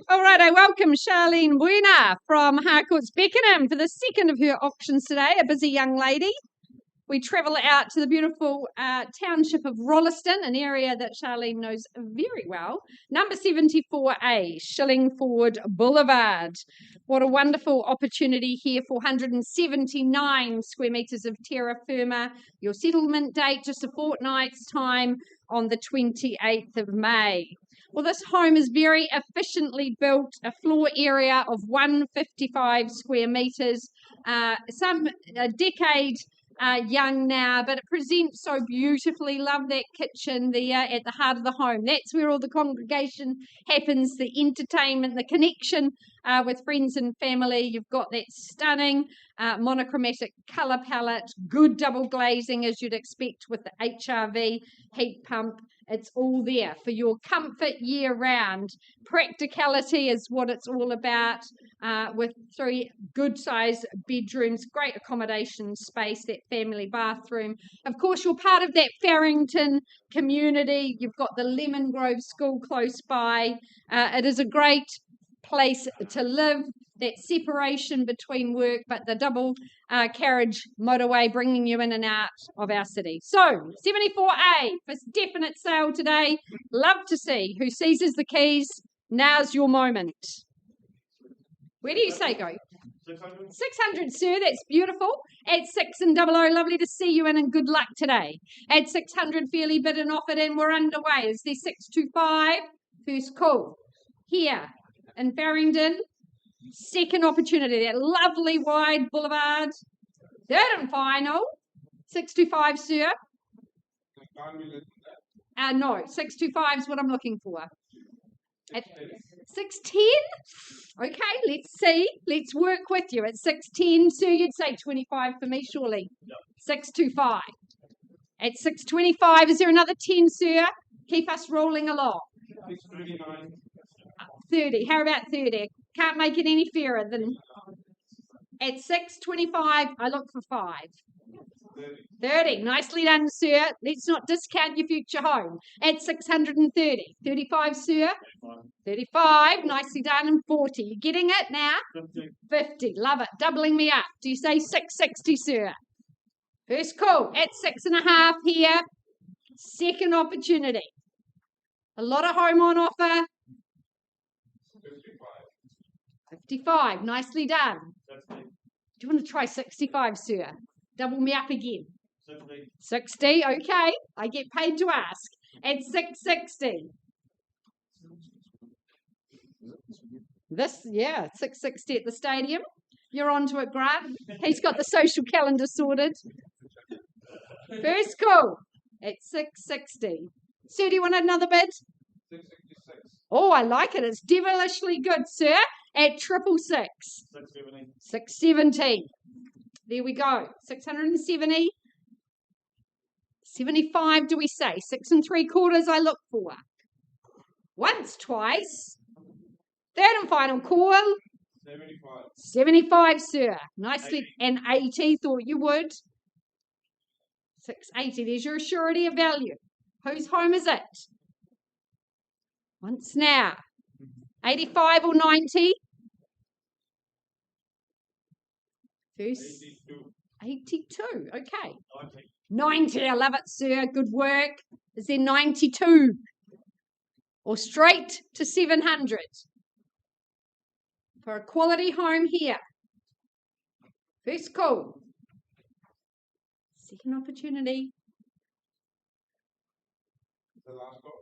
All right, I welcome Charlene Buena from Harcourts Beckenham for the second of her auctions today, a busy young lady. We travel out to the beautiful township of Rolleston, an area that Charlene knows very well. Number 74A, Shillingford Boulevard. What a wonderful opportunity here, 479 square metres of terra firma. Your settlement date, just a fortnight's time on the 28th of May. Well, this home is very efficiently built, a floor area of 155 square metres, a decade young now, but it presents so beautifully. Love that kitchen there at the heart of the home. That's where all the congregation happens, the entertainment, the connection with friends and family. You've got that stunning monochromatic colour palette, good double glazing as you'd expect with the HRV heat pump. It's all there for your comfort year round. Practicality is what it's all about, with 3 good sized bedrooms, great accommodation space, that family bathroom. Of course, you're part of that Farrington community. You've got the Lemon Grove School close by. It is a great place to live, that separation between work, but the double carriage motorway bringing you in and out of our city. So 74A for definite sale today. Love to see who seizes the keys. Now's your moment. Where do you say go? 600, sir. That's beautiful. At 6 and 00, lovely to see you in, and good luck today. At 600, fairly bid and offered, and we're underway. Is there 625? First call here in Farringdon. Second opportunity, that lovely wide boulevard. Third and final. 625, sir. No, 625 is what I'm looking for. At 610? Okay, let's see. Let's work with you. At 610, sir, you'd say 25 for me, surely. 625. At 625, is there another 10, sir? Keep us rolling along. 30. How about 30? Can't make it any fairer than... At 625, I look for 5. 30. Nicely done, sir. Let's not discount your future home. At 630. 35, sir. 35. Nicely done. And 40. You getting it now? 50. Love it. Doubling me up. Do you say 660, sir? First call. At 6.5 here. Second opportunity. A lot of home on offer. 55. Nicely done. Do you want to try 65, sir? Double me up again. 60. Okay. I get paid to ask. At 660. This, yeah, 660 at the stadium. You're on to it, Grant. He's got the social calendar sorted. First call at 660. Sir, do you want another bid? 666. Oh, I like it. It's devilishly good, sir. At 666. 670. 670. There we go. 670. 75, do we say? 6 3/4 I look for. Once, twice. Third and final call. 75. 75, sir. Nicely. 80. And 80, thought you would. 680. There's your surety of value. Whose home is it? Once now. 85 or 90? First. 82. Okay. 90. I love it, sir. Good work. Is there 92? Or straight to 700? For a quality home here. First call. Second opportunity. The last call.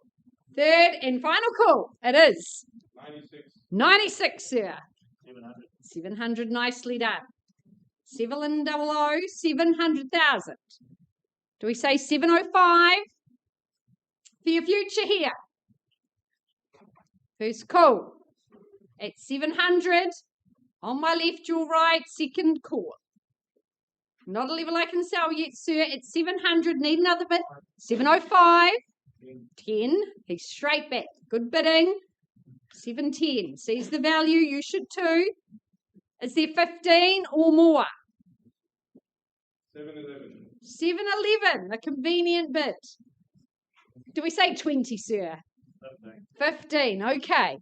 Third and final call. It is. 96. 96, sir. 700. 700, nicely done. 700, 700,000. Do we say 705? For your future here. First call. At 700. On my left, your right, second call. Not a level I can sell yet, sir. At 700, need another bid. 705. 10. He's straight back. Good bidding. 710. Sees the value. You should too. Is there 15 or more? 711. 711. A convenient bid. Do we say 20, sir? 15, okay.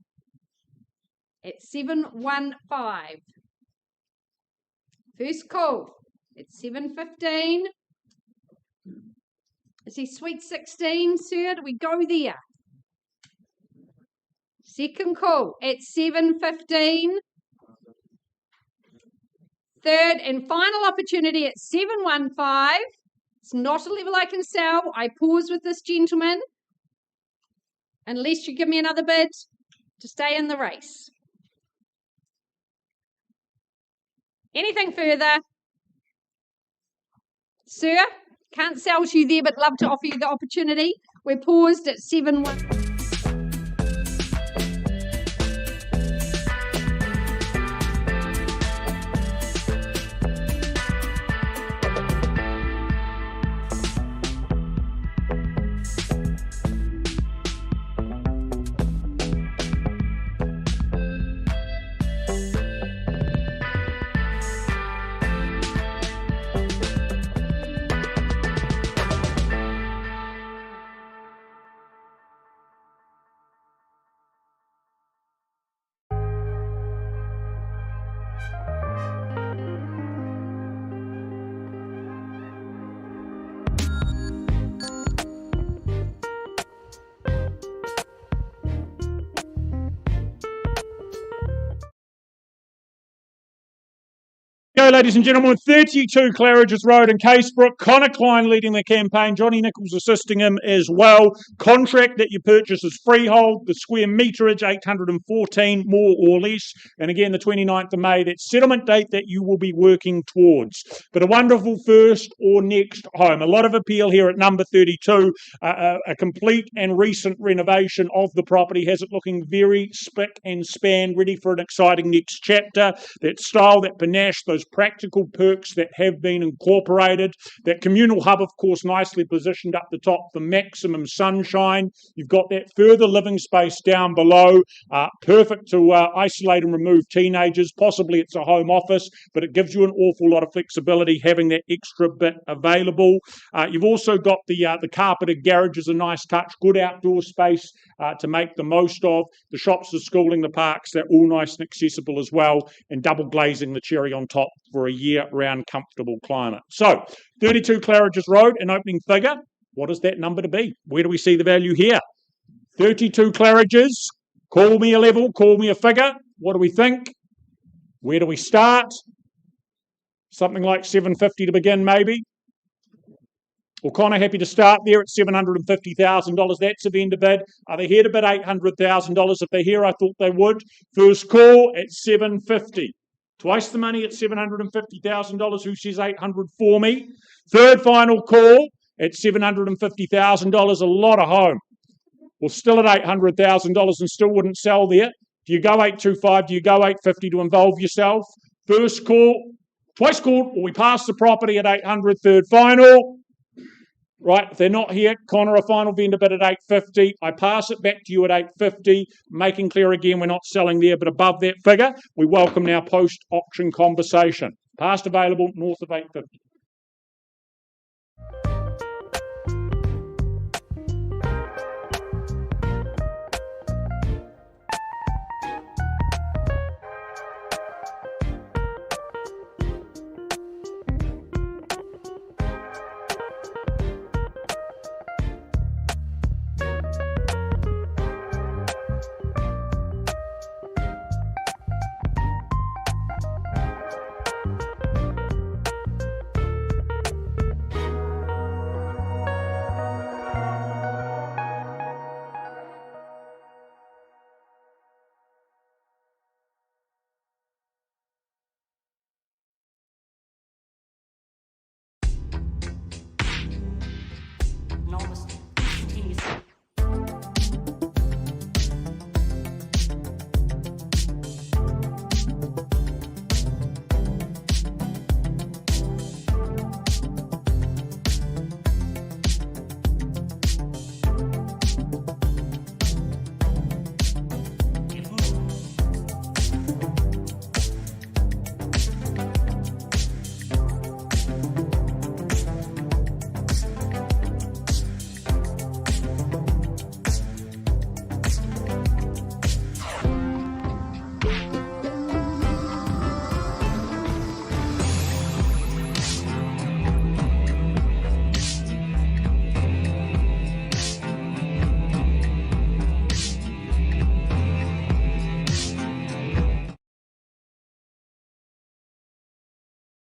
At 715. First call at 715. Is he sweet 16, sir? Do we go there? Second call at 715. Third and final opportunity at 715. It's not a level I can sell. I pause with this gentleman. Unless you give me another bid to stay in the race. Anything further? Sir, can't sell to you there, but love to offer you the opportunity. We're paused at 715. Go, ladies and gentlemen, 32 Claridge's Road in Casebrook. Connor Klein leading the campaign. Johnny Nichols assisting him as well. Contract that you purchase is freehold. The square meterage, 814, more or less. And again, the 29th of May, that settlement date that you will be working towards. But a wonderful first or next home. A lot of appeal here at number 32. A complete and recent renovation of the property has it looking very spick and span, ready for an exciting next chapter. That style, that panache, those practical perks that have been incorporated. That communal hub, of course, nicely positioned up the top for maximum sunshine. You've got that further living space down below, perfect to isolate and remove teenagers. Possibly it's a home office, but it gives you an awful lot of flexibility having that extra bit available. You've also got the carpeted garage is a nice touch, good outdoor space to make the most of. The shops, the schooling, the parks, they're all nice and accessible as well, and double glazing the cherry on top for a year-round comfortable climate. So, 32 Claridge's Road, an opening figure. What is that number to be? Where do we see the value here? 32 Claridge's. Call me a level, call me a figure. What do we think? Where do we start? Something like 750 to begin, maybe. Well, Connor, happy to start there at $750,000. That's a vendor bid. Are they here to bid $800,000? If they're here, I thought they would. First call at $750,000. Twice the money at $750,000. Who says 800 for me? Third final call at $750,000. A lot of home. Well, still at $800,000 and still wouldn't sell there. Do you go 825? Do you go 850 to involve yourself? First call, twice called, or we pass the property at 800. Third final. Right, if they're not here, Connor, a final vendor bid at 850. I pass it back to you at 850, making clear again we're not selling there, but above that figure, we welcome now post-auction conversation. Past available, north of 850.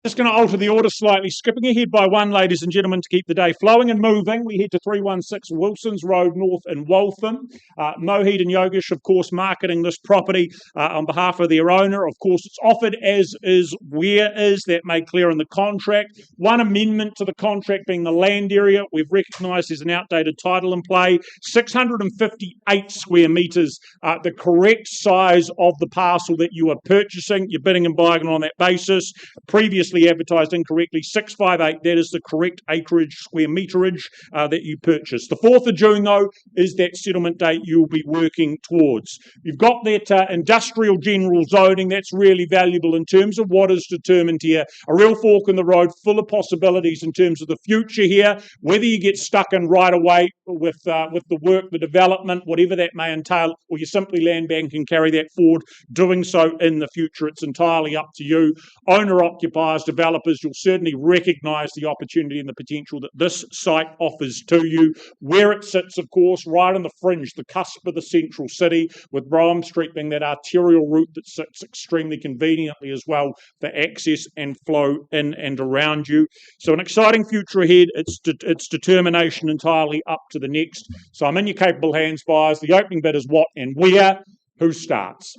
Just going to alter the order slightly, skipping ahead by one, ladies and gentlemen, to keep the day flowing and moving. We head to 316 Wilsons Road North in Waltham. Mohit and Yogesh, of course, marketing this property on behalf of their owner. Of course, it's offered as is, where is, that made clear in the contract. One amendment to the contract being the land area. We've recognised there's an outdated title in play. 658 square metres, the correct size of the parcel that you are purchasing. You're bidding and buying on that basis. Previously advertised incorrectly, 658, that is the correct acreage, square meterage that you purchased. The 4th of June, though, is that settlement date you'll be working towards. You've got that industrial general zoning. That's really valuable in terms of what is determined here. A real fork in the road, full of possibilities in terms of the future here, whether you get stuck in right away with the work, the development, whatever that may entail, or you simply land bank and carry that forward, doing so in the future. It's entirely up to you. Owner-occupiers, developers, you'll certainly recognise the opportunity and the potential that this site offers to you. Where it sits, of course, right on the fringe, the cusp of the central city, with Brougham Street being that arterial route that sits extremely conveniently as well for access and flow in and around you. So an exciting future ahead. It's determination entirely up to the next. So I'm in your capable hands, buyers. The opening bid is what and where. Who starts?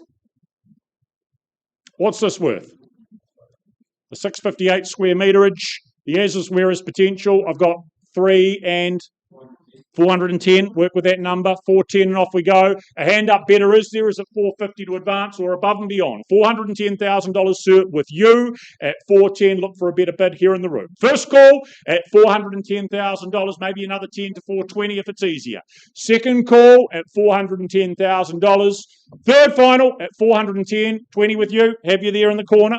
What's this worth? The 658 square meterage, the as is where is potential. I've got 3 and 410, work with that number, 410 and off we go. A hand up better is there, is it 450 to advance or above and beyond? $410,000, sir, with you at 410. Look for a better bid here in the room. First call at $410,000, maybe another 10 to 420 if it's easier. Second call at $410,000. Third final at 410, 20 with you, have you there in the corner.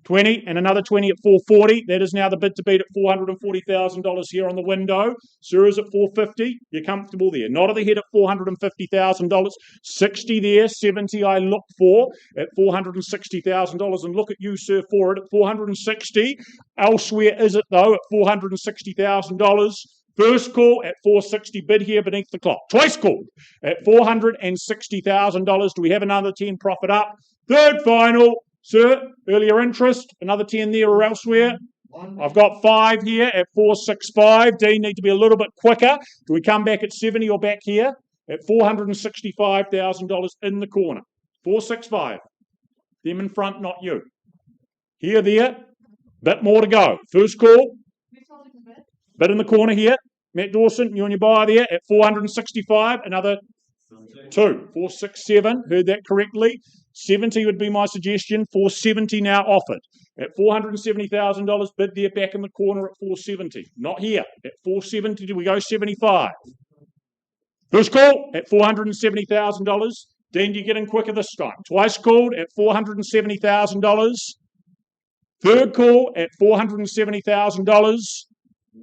20 and another 20 at 440. That is now the bid to beat at $440,000 here on the window. Sir is at 450. You're comfortable there. Not at the head at $450,000. 60 there. 70 I look for at $460,000. And look at you, sir, for it at 460. Elsewhere is it though at $460,000. First call at 460, bid here beneath the clock. Twice called at $460,000. Do we have another 10 profit up? Third final. Sir, earlier interest, another 10 there or elsewhere. I've got 5 here at 465. Dean, need to be a little bit quicker. Do we come back at 70 or back here? At $465,000 in the corner. 465. Them in front, not you. Here, there. Bit more to go. First call. Bit in the corner here. Matt Dawson, you and your buyer there at 465. Another 2. 467. Heard that correctly. 70 would be my suggestion. 470 now offered. At $470,000, bid there back in the corner at 470. Not here. At 470, do we go 75? First call at $470,000. Dean, do you get in quicker this time? Twice called at $470,000. Third call at $470,000.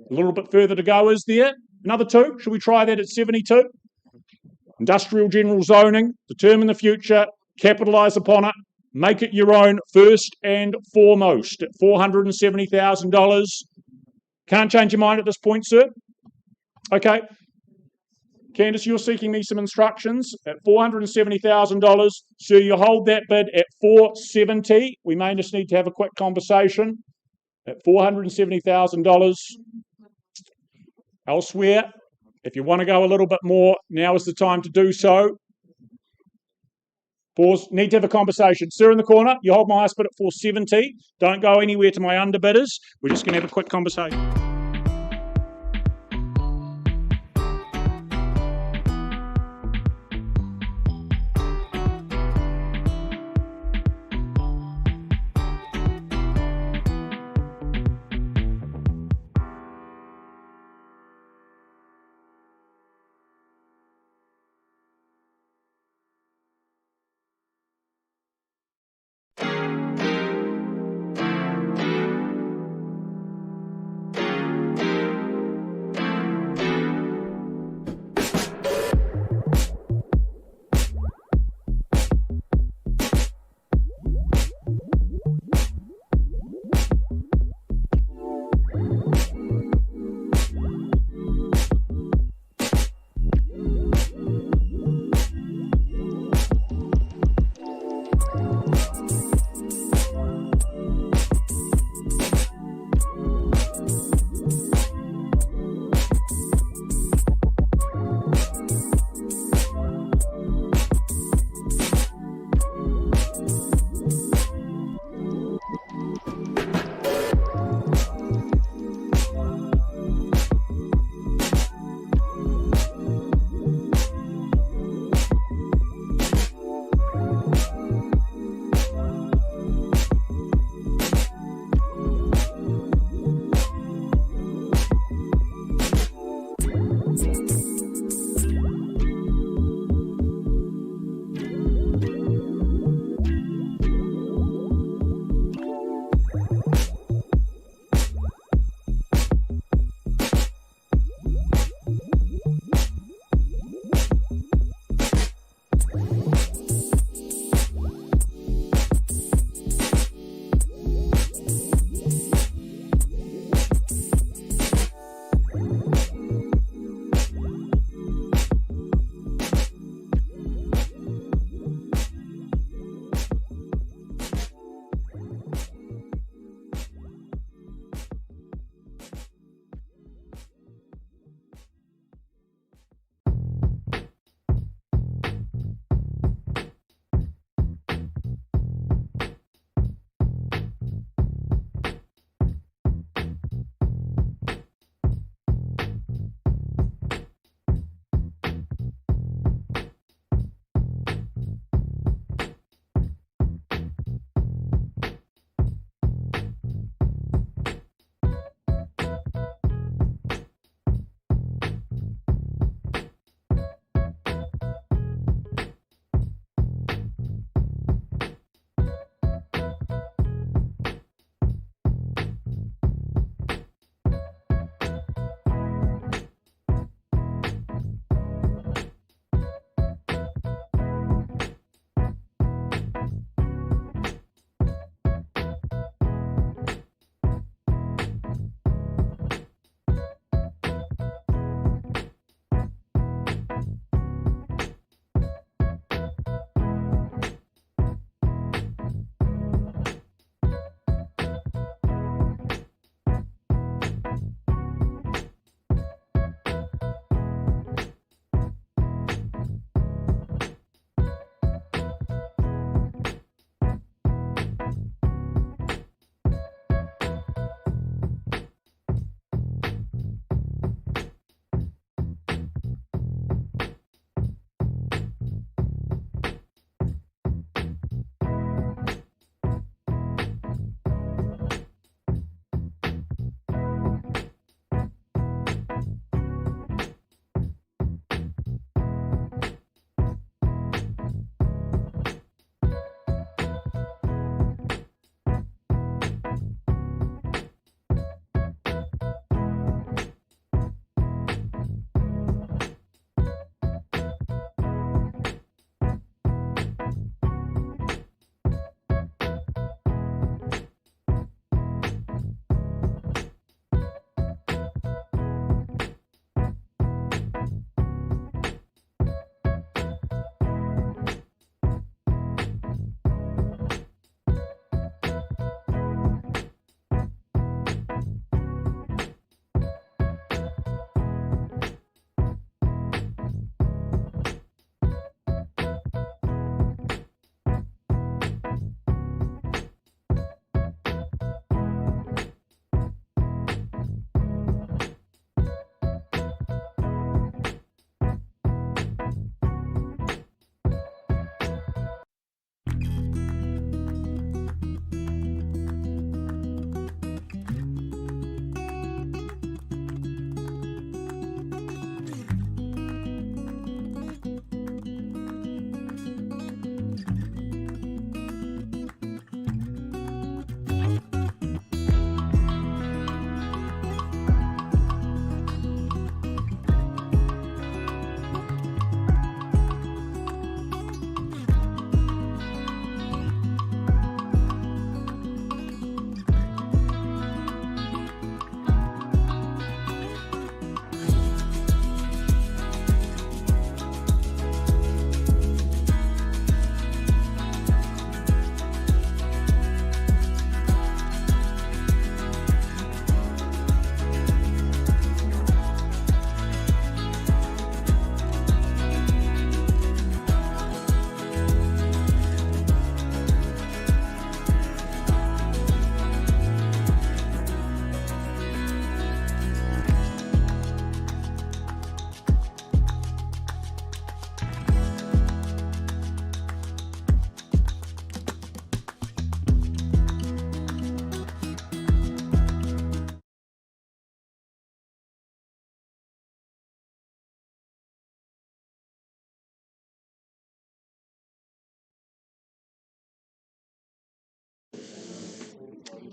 A little bit further to go, is there? Another 2. Should we try that at 72? Industrial general zoning. Determine the future. Capitalise upon it, make it your own first and foremost at $470,000. Can't change your mind at this point, sir? Okay. Candice, you're seeking me some instructions at $470,000. Sir, you hold that bid at $470. We may just need to have a quick conversation at $470,000. Elsewhere, if you want to go a little bit more, now is the time to do so. Pause. Need to have a conversation. Sir in the corner, you hold my ice bid at 470. Don't go anywhere to my underbidders. We're just going to have a quick conversation.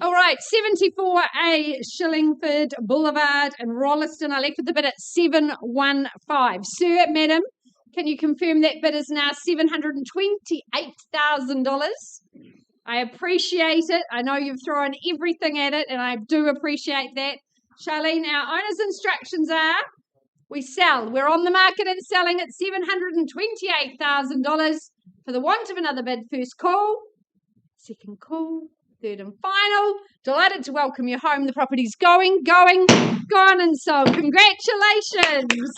All right, 74A Shillingford Boulevard in Rolleston. I left with the bid at 715. Sir, madam, can you confirm that bid is now $728,000? I appreciate it. I know you've thrown everything at it, and I do appreciate that. Charlene, our owner's instructions are we sell. We're on the market and selling at $728,000. For the want of another bid, first call, second call, third and final. Delighted to welcome you home. The property's gone and sold. Congratulations.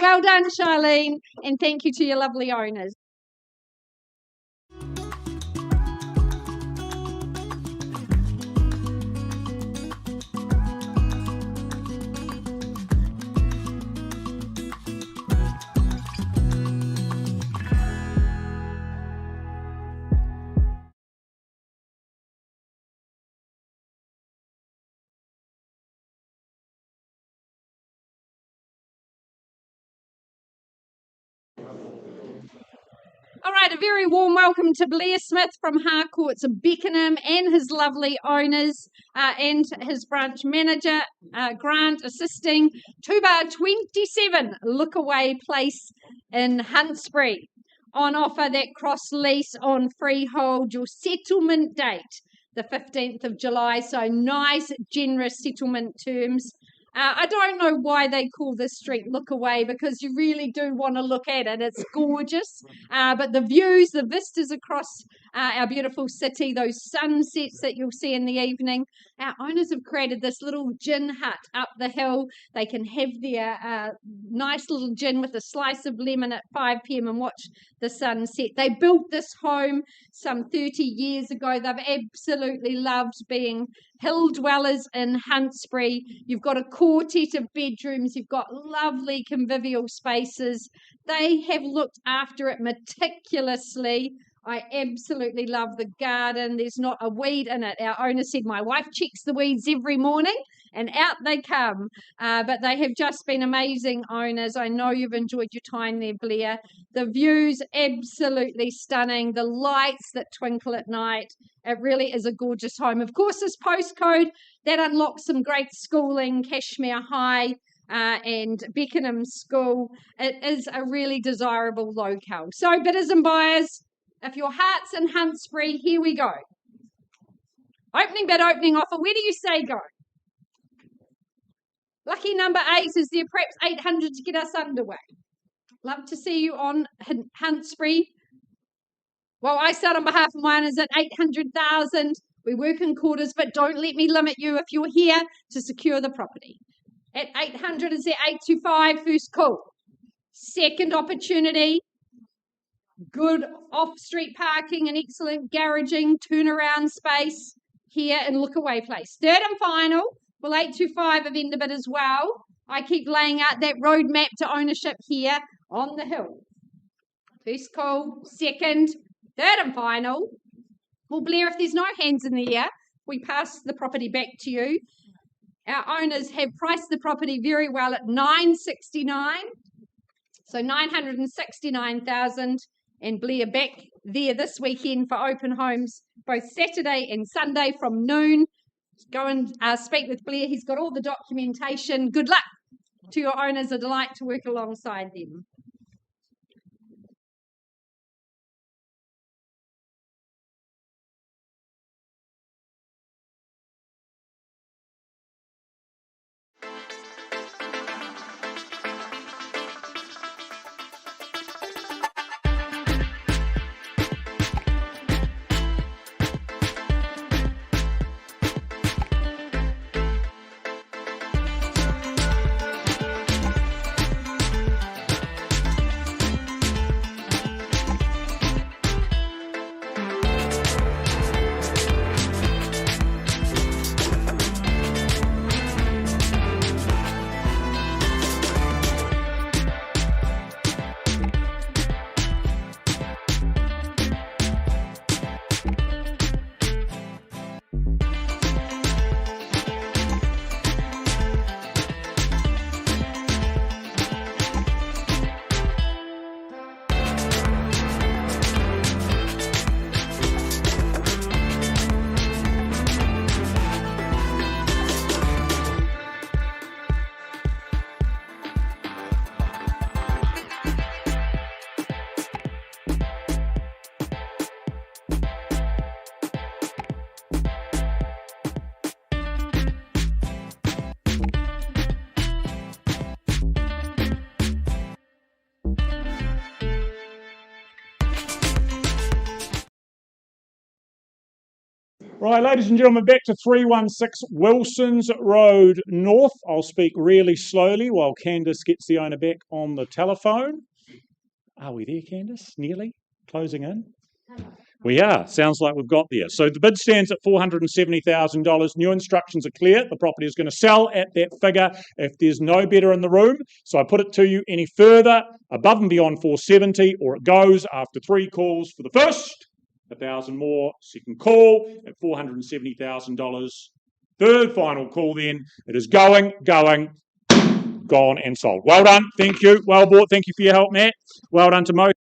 Well done, Charlene, and thank you to your lovely owners. All right, a very warm welcome to Blair Smith from Harcourts Beckenham and his lovely owners and his branch manager, Grant, assisting. 2-bar 27 Lookaway Place in Huntsbury. On offer that cross lease on freehold. Your settlement date, the 15th of July. So nice, generous settlement terms. I don't know why they call this street Lookaway, because you really do want to look at it. It's gorgeous. But the views, the vistas across our beautiful city, those sunsets that you'll see in the evening. Our owners have created this little gin hut up the hill. They can have their nice little gin with a slice of lemon at 5 p.m. and watch the sunset. They built this home some 30 years ago. They've absolutely loved being hill dwellers in Huntsbury. You've got a quartet of bedrooms. You've got lovely convivial spaces. They have looked after it meticulously. I absolutely love the garden. There's not a weed in it. Our owner said, my wife checks the weeds every morning and out they come. But they have just been amazing owners. I know you've enjoyed your time there, Blair. The views, absolutely stunning. The lights that twinkle at night. It really is a gorgeous home. Of course, this postcode, that unlocks some great schooling, Cashmere High and Beckenham School. It is a really desirable locale. So, bidders and buyers, if your heart's in Huntsbury, here we go. Opening bid, opening offer. Where do you say go? Lucky number 8. Is there perhaps 800 to get us underway? Love to see you on Huntsbury. Well, I start on behalf of my owners at 800,000. We work in quarters, but don't let me limit you if you're here to secure the property. At 800, is there 825? First call. Second opportunity. Good off-street parking and excellent garaging, turnaround space here in Lookaway Place. Third and final, well, 825 have ended bid as well. I keep laying out that roadmap to ownership here on the hill. First call, second, third and final. Well, Blair, if there's no hands in the air, we pass the property back to you. Our owners have priced the property very well at $969,000, so $969,000. And Blair back there this weekend for open homes, both Saturday and Sunday from noon. Go and speak with Blair. He's got all the documentation. Good luck to your owners. A delight to work alongside them. Right, ladies and gentlemen, back to 316 Wilsons Road North. I'll speak really slowly while Candice gets the owner back on the telephone. Are we there, Candice? Nearly? Closing in? We are. Sounds like we've got there. So the bid stands at $470,000. New instructions are clear. The property is going to sell at that figure if there's no bidder in the room. So I put it to you, any further above and beyond 470, or it goes after 3 calls for the first, 1,000 more, second call at $470,000. Third final call then. It is going, gone and sold. Well done. Thank you. Well bought. Thank you for your help, Matt. Well done to Mo.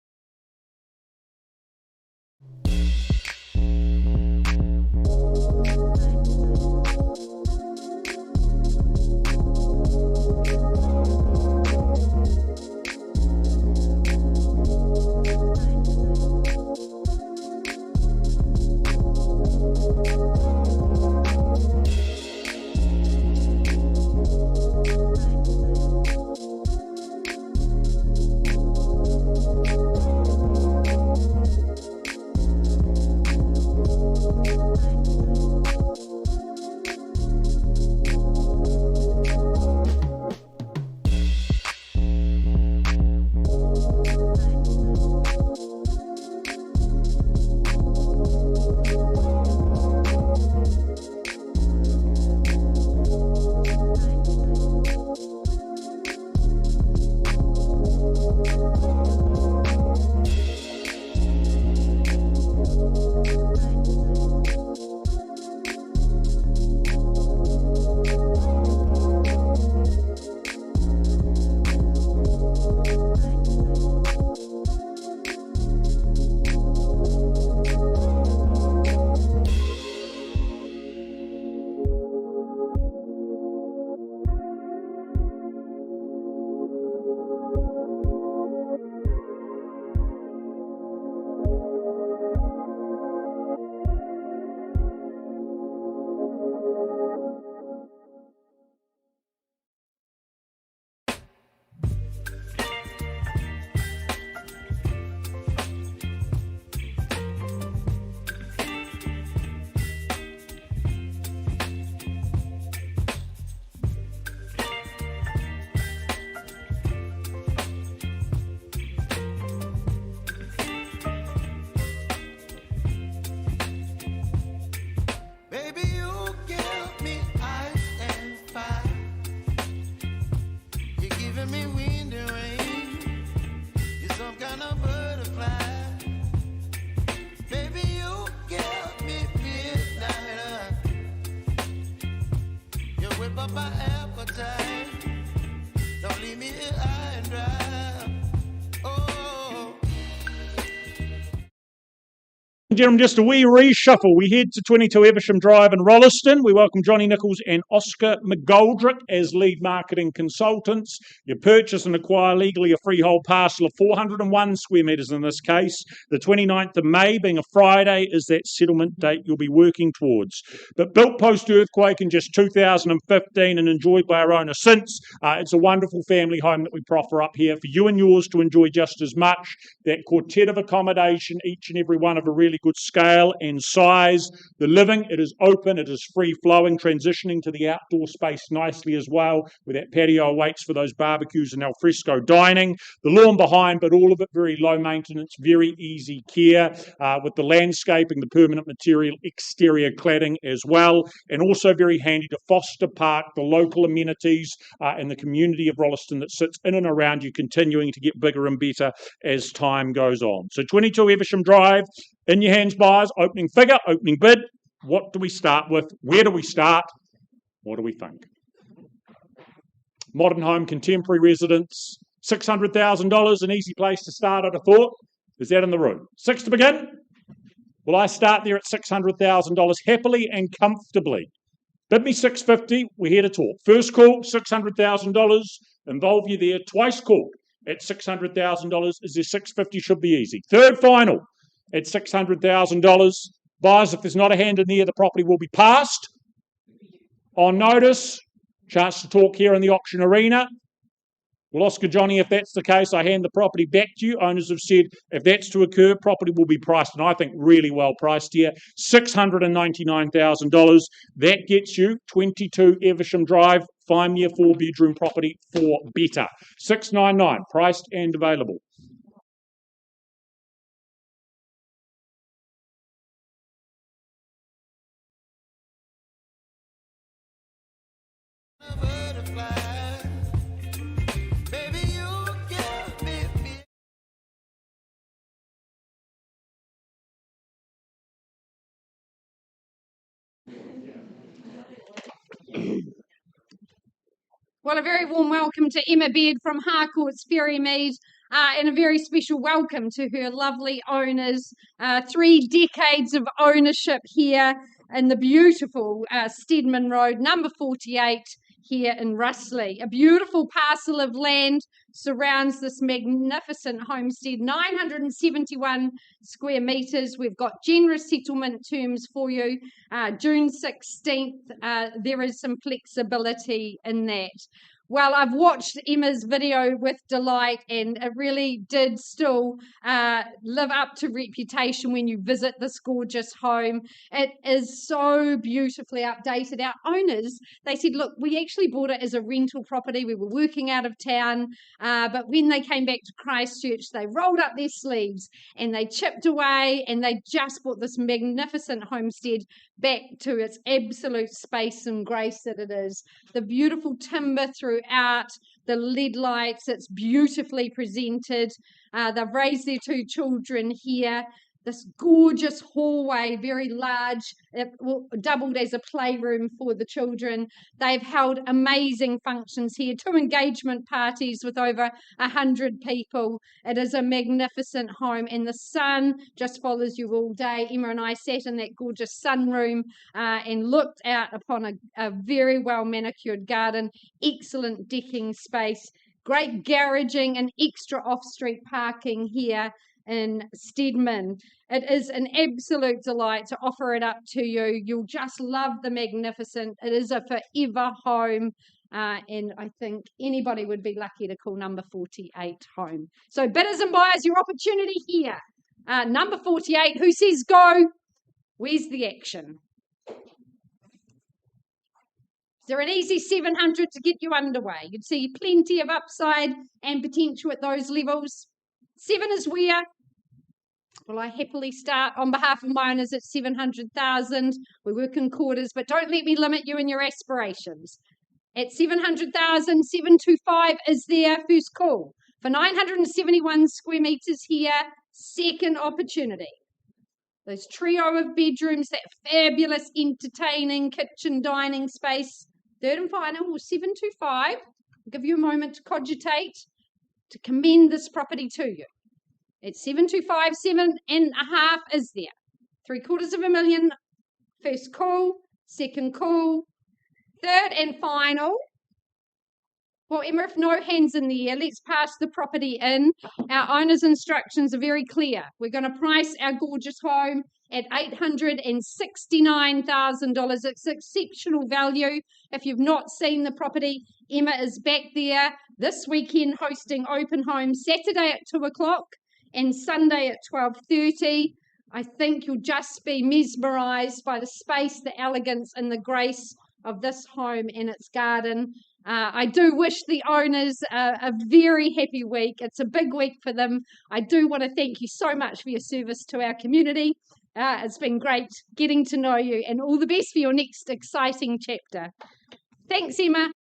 Gentlemen, just a wee reshuffle. We head to 22 Evesham Drive in Rolleston. We welcome Johnny Nichols and Oscar McGoldrick as lead marketing consultants. You purchase and acquire legally a freehold parcel of 401 square metres in this case. The 29th of May, being a Friday, is that settlement date you'll be working towards. But built post-earthquake in just 2015 and enjoyed by our owner since, it's a wonderful family home that we proffer up here for you and yours to enjoy just as much. That quartet of accommodation, each and every one of a really good scale and size. The living, it is open, it is free-flowing, transitioning to the outdoor space nicely as well, where that patio awaits for those barbecues and alfresco dining. The lawn behind, but all of it very low maintenance, very easy care, with the landscaping, the permanent material, exterior cladding as well, and also very handy to Foster Park, the local amenities, and the community of Rolleston that sits in and around you, continuing to get bigger and better as time goes on. So 22 Evesham Drive, in your hands, buyers, opening figure, opening bid. What do we start with? Where do we start? What do we think? Modern home, contemporary residence, $600,000, an easy place to start, I'd have thought. Is that in the room? 6 to begin? Well, I start there at $600,000 happily and comfortably. Bid me $650, we're here to talk. First call, $600,000, involve you there. Twice called at $600,000. Is there $650? Should be easy. Third final at $600,000. Buyers, if there's not a hand in there, the property will be passed. On notice, chance to talk here in the auction arena. Well, Oscar Johnny, if that's the case, I hand the property back to you. Owners have said if that's to occur, property will be priced, and I think really well priced here, $699,000. That gets you 22 Evesham Drive, 5-year 4-bedroom property for better. 699, priced and available. Well, a very warm welcome to Emma Beard from Harcourts Ferrymead, and a very special welcome to her lovely owners. 3 decades of ownership here in the beautiful Stedman Road, number 48 here in Russley. A beautiful parcel of land surrounds this magnificent homestead, 971 square metres. We've got generous settlement terms for you. June 16th, there is some flexibility in that. Well, I've watched Emma's video with delight, and it really did still live up to reputation when you visit this gorgeous home. It is so beautifully updated. Our owners, they said, look, we actually bought it as a rental property. We were working out of town, but when they came back to Christchurch, they rolled up their sleeves and they chipped away, and they just brought this magnificent homestead back to its absolute space and grace that it is. The beautiful timber throughout, the LED lights, it's beautifully presented. They've raised their 2 children here. This gorgeous hallway, very large, doubled as a playroom for the children. They've held amazing functions here, 2 engagement parties with over 100 people. It is a magnificent home, and the sun just follows you all day. Emma and I sat in that gorgeous sunroom and looked out upon a very well manicured garden, excellent decking space, great garaging and extra off-street parking here in Stedman. It is an absolute delight to offer it up to you. You'll just love the magnificent. It is a forever home, and I think anybody would be lucky to call number 48 home. So bidders and buyers, your opportunity here. Number 48, who says go? Where's the action? Is there an easy 700 to get you underway? You'd see plenty of upside and potential at those levels. 7 is where? Well, I happily start on behalf of my owners at 700,000. We work in quarters, but don't let me limit you in your aspirations. At 700,000, 725 is their first call. For 971 square metres here, second opportunity. Those trio of bedrooms, that fabulous entertaining kitchen dining space. Third and final, 725. I'll give you a moment to cogitate, to commend this property to you. It's 725, 7.5 is there. 750,000, first call, second call, third and final. Well, Emma, if no hands in the air, let's pass the property in. Our owner's instructions are very clear. We're going to price our gorgeous home at $869,000. It's exceptional value. If you've not seen the property, Emma is back there this weekend hosting open home Saturday at 2 o'clock and Sunday at 12:30. I think you'll just be mesmerised by the space, the elegance and the grace of this home and its garden. I do wish the owners a very happy week. It's a big week for them. I do want to thank you so much for your service to our community. It's been great getting to know you, and all the best for your next exciting chapter. Thanks, Emma.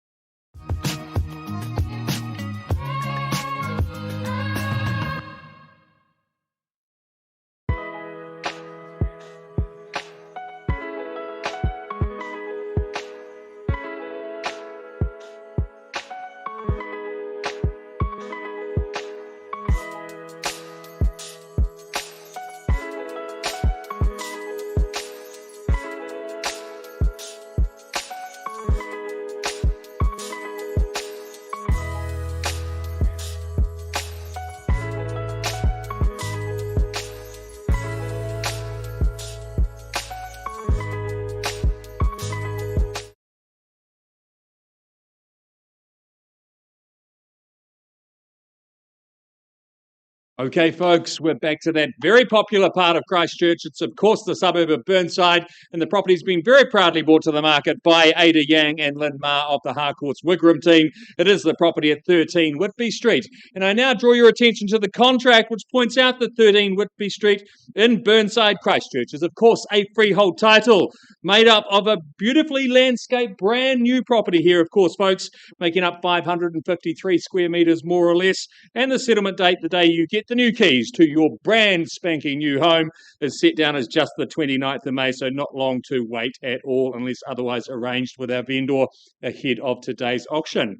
Okay, folks, we're back to that very popular part of Christchurch. It's, of course, the suburb of Burnside, and the property's been very proudly brought to the market by Ada Yang and Lynn Ma of the Harcourts Wigram team. It is the property at 13 Whitby Street. And I now draw your attention to the contract, which points out that 13 Whitby Street in Burnside, Christchurch, is, of course, a freehold title made up of a beautifully landscaped, brand new property here, of course, folks, making up 553 square metres, more or less. And the settlement date, the day you get the new keys to your brand spanking new home, is set down as just the 29th of May, so not long to wait at all unless otherwise arranged with our vendor ahead of today's auction.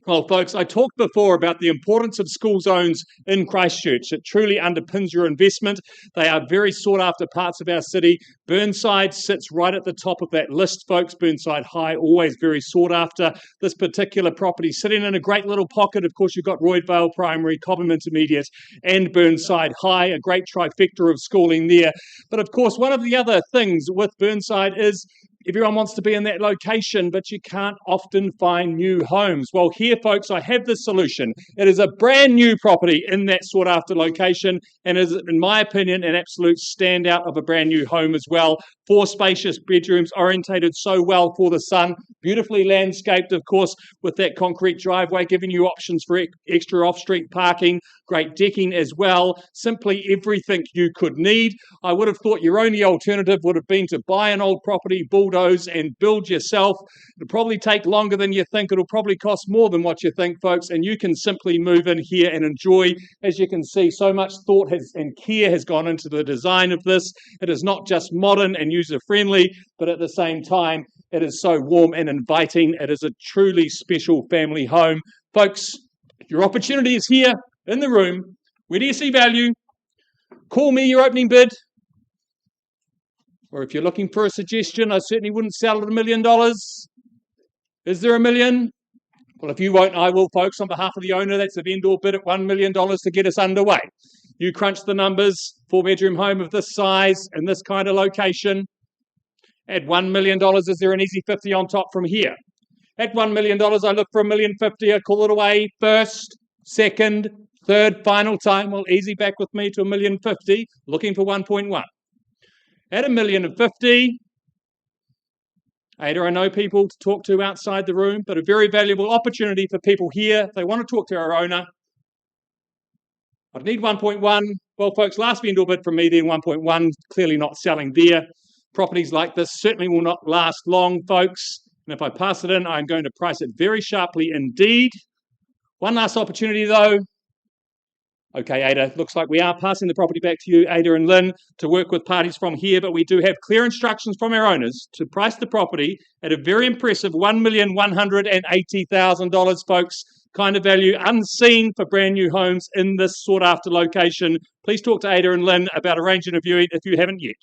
Well, folks, I talked before about the importance of school zones in Christchurch. It truly underpins your investment. They are very sought after parts of our city. Burnside sits right at the top of that list, folks. Burnside High, always very sought after. This particular property sitting in a great little pocket. Of course, you've got Roydvale Primary, Cobham Intermediate, and Burnside High, a great trifecta of schooling there. But of course, one of the other things with Burnside is everyone wants to be in that location, but you can't often find new homes. Well, here, folks, I have the solution. It is a brand new property in that sought-after location and is, in my opinion, an absolute standout of a brand new home as well. 4 spacious bedrooms orientated so well for the sun, beautifully landscaped, of course, with that concrete driveway, giving you options for extra off-street parking, great decking as well, simply everything you could need. I would have thought your only alternative would have been to buy an old property, bulldoze and build yourself. It'll probably take longer than you think. It'll probably cost more than what you think, folks, and you can simply move in here and enjoy. As you can see, so much thought and care has gone into the design of this. It is not just modern and user-friendly, but at the same time, it is so warm and inviting. It is a truly special family home. Folks, your opportunity is here in the room. Where do you see value? Call me your opening bid. Or if you're looking for a suggestion, I certainly wouldn't sell at $1 million. Is there $1 million? Well, if you won't, I will, folks, on behalf of the owner. That's the vendor bid at $1 million to get us underway. You crunch the numbers, 4-bedroom home of this size and this kind of location. At $1 million, is there an easy 50 on top from here? At $1 million, I look for $1.50 million. I call it away first, second, third, final time. Well, easy back with me to $1.50 million, looking for 1.1. At $1.50 million, Ada, I know people to talk to outside the room, but a very valuable opportunity for people here. They want to talk to our owner. I'd need 1.1. Well, folks, last vendor bid from me then 1.1, clearly not selling there. Properties like this certainly will not last long, folks. And if I pass it in, I'm going to price it very sharply indeed. One last opportunity, though. Okay, Ada, looks like we are passing the property back to you, Ada and Lynn, to work with parties from here, but we do have clear instructions from our owners to price the property at a very impressive $1,180,000, folks. Kind of value unseen for brand new homes in this sought-after location. Please talk to Ada and Lynn about arranging a viewing if you haven't yet.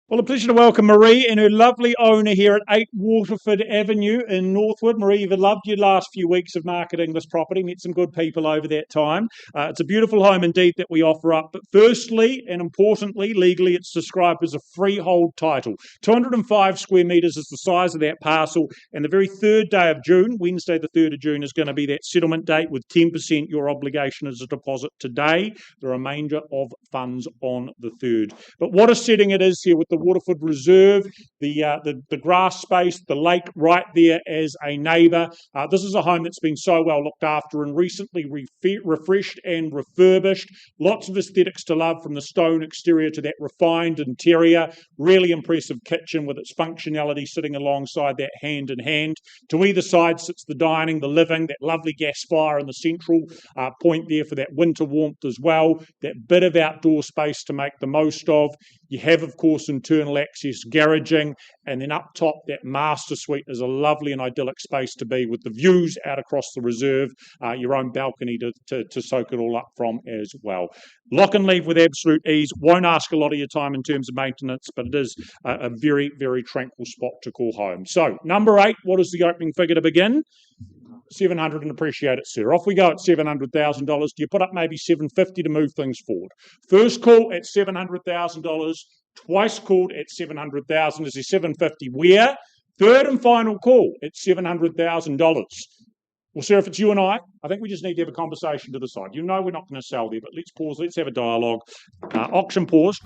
Well, a pleasure to welcome Marie and her lovely owner here at 8 Waterford Avenue in Northwood. Marie, you've loved your last few weeks of marketing this property, met some good people over that time. It's a beautiful home indeed that we offer up. But firstly, and importantly, legally, it's described as a freehold title. 205 square metres is the size of that parcel. And the very 3rd day of June, Wednesday the 3rd of June, is going to be that settlement date with 10% your obligation as a deposit today. The remainder of funds on the 3rd. But what a setting it is here with the Waterford Reserve, the grass space, the lake right there as a neighbour. This is a home that's been so well looked after and recently refreshed and refurbished. Lots of aesthetics to love, from the stone exterior to that refined interior. Really impressive kitchen with its functionality sitting alongside that hand in hand. To either side sits the dining, the living, that lovely gas fire in the central point there for that winter warmth as well. That bit of outdoor space to make the most of. You have, of course, internal access garaging, and then up top, that master suite is a lovely and idyllic space to be, with the views out across the reserve, your own balcony to soak it all up from as well. Lock and leave with absolute ease. Won't ask a lot of your time in terms of maintenance, but it is a very, very tranquil spot to call home. So, number 8, what is the opening figure to begin? 700 and appreciate it, sir. Off we go at $700,000. Do you put up maybe $750 to move things forward? First call at $700,000. Twice called at $700,000. Is there $750? Where? Third and final call at $700,000. Well, sir, if it's you and I think we just need to have a conversation to the side. You know we're not going to sell there, but let's pause. Let's have a dialogue. Auction paused.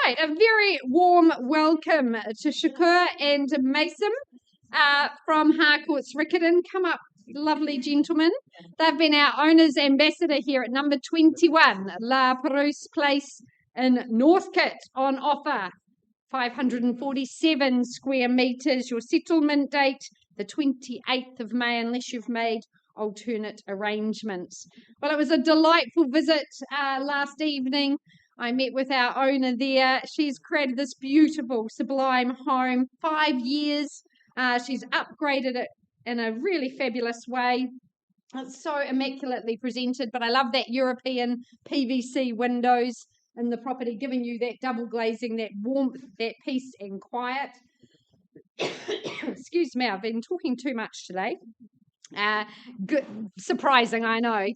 Right, a very warm welcome to Shakur and Mason from Harcourts Riccarton. Come up, lovely gentlemen. They've been our owner's ambassador here at number 21, La Perouse Place in Northcote, on offer. 547 square metres. Your settlement date, the 28th of May, unless you've made alternate arrangements. Well, it was a delightful visit last evening. I met with our owner there. She's created this beautiful, sublime home. 5 years. She's upgraded it in a really fabulous way. It's so immaculately presented, but I love that European PVC windows in the property, giving you that double glazing, that warmth, that peace and quiet. Excuse me, I've been talking too much today. Good, surprising, I know.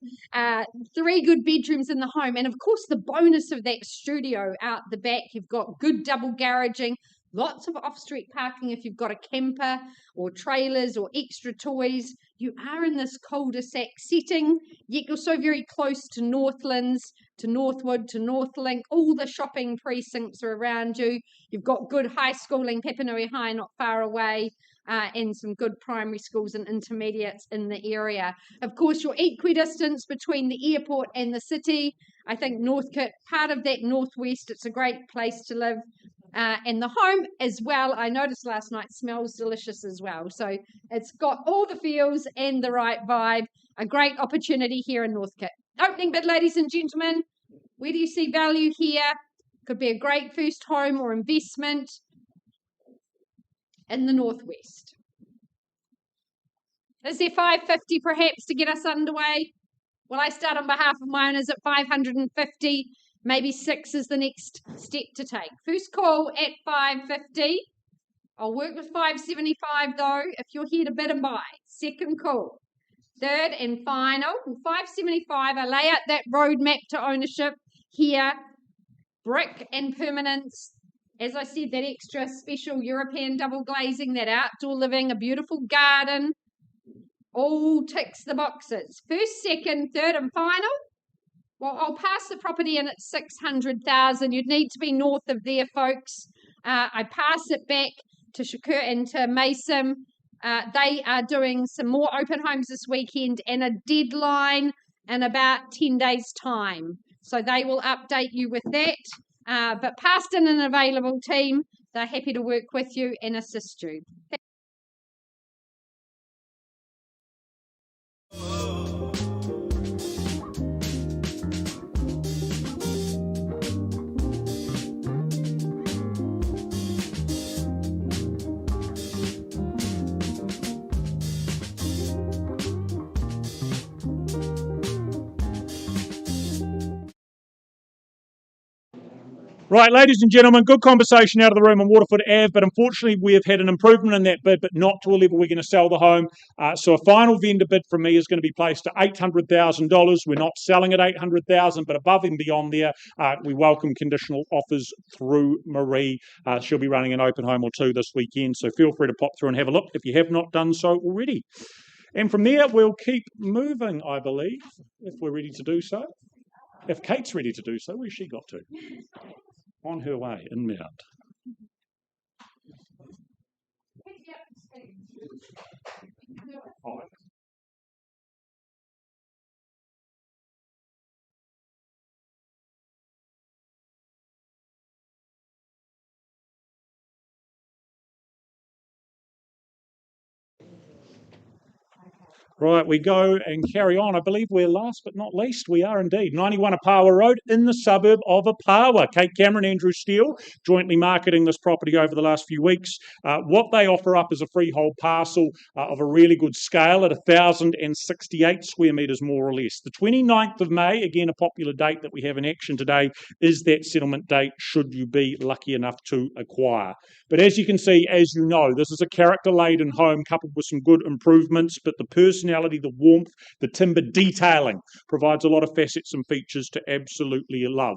3 good bedrooms in the home, and of course the bonus of that studio out the back. You've got good double garaging, lots of off-street parking if you've got a camper or trailers or extra toys. You are in this cul-de-sac setting, yet you're so very close to Northlands, to Northwood, to Northlink. All the shopping precincts are around you. You've got good high schooling, Papanui High not far away, and some good primary schools and intermediates in the area. Of course, your equidistance between the airport and the city. I think Northcote, part of that northwest, it's a great place to live. And the home as well, I noticed last night, smells delicious as well. So it's got all the feels and the right vibe. A great opportunity here in Northcote. Opening bid, ladies and gentlemen. Where do you see value here? Could be a great first home or investment in the northwest. Is there 550 perhaps to get us underway? Well, I start on behalf of my owners at 550. Maybe 6 is the next step to take. First call at 550. I'll work with 575 though, if you're here to bid and buy. Second call. Third and final, 575. I lay out that roadmap to ownership here. Brick and permanence. As I said, that extra special European double glazing, that outdoor living, a beautiful garden. All ticks the boxes. First, second, third and final. Well, I'll pass the property in at 600,000. You'd need to be north of there, folks. I pass it back to Shakur and to Mason. They are doing some more open homes this weekend and a deadline in about 10 days' time. So they will update you with that. But passed in an available team. They're happy to work with you and assist you. Right, ladies and gentlemen, good conversation out of the room on Waterford Ave, but unfortunately we have had an improvement in that bid, but not to a level we're going to sell the home. So a final vendor bid from me is going to be placed at $800,000. We're not selling at $800,000, but above and beyond there, we welcome conditional offers through Marie. She'll be running an open home or 2 this weekend, so feel free to pop through and have a look if you have not done so already. And from there, we'll keep moving, I believe, if we're ready to do so. If Kate's ready to do so, where's she got to? On her way, inbound. Right, we go and carry on. I believe we're last but not least. We are indeed. 91 Opawa Road in the suburb of Opawa. Kate Cameron, Andrew Steele, jointly marketing this property over the last few weeks. What they offer up is a freehold parcel of a really good scale at 1,068 square metres, more or less. The 29th of May, again, a popular date that we have in action today, is that settlement date should you be lucky enough to acquire. But as you can see, as you know, this is a character-laden home coupled with some good improvements, but the personality functionality, the warmth, the timber detailing provides a lot of facets and features to absolutely love.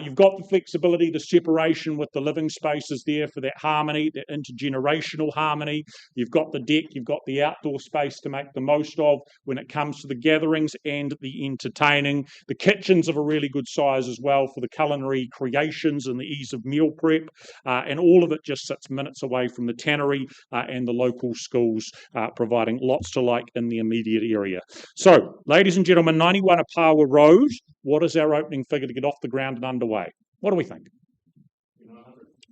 You've got the flexibility, the separation with the living spaces there for that harmony, that intergenerational harmony. You've got the deck, you've got the outdoor space to make the most of when it comes to the gatherings and the entertaining. The kitchen's of a really good size as well for the culinary creations and the ease of meal prep, and all of it just sits minutes away from the tannery and the local schools, providing lots to like in the immediate area. So, ladies and gentlemen, 91 Apawa Road, what is our opening figure to get off the ground and underway? What do we think?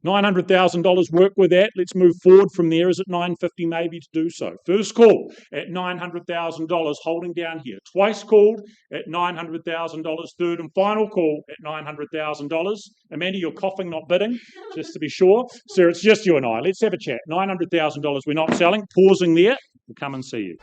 $900,000, work with that. Let's move forward from there. Is it $950 maybe to do so? First call at $900,000, holding down here. Twice called at $900,000. Third and final call at $900,000. Amanda, you're coughing, not bidding, just to be sure. Sir, it's just you and I. Let's have a chat. $900,000 we're not selling. Pausing there. We'll come and see you.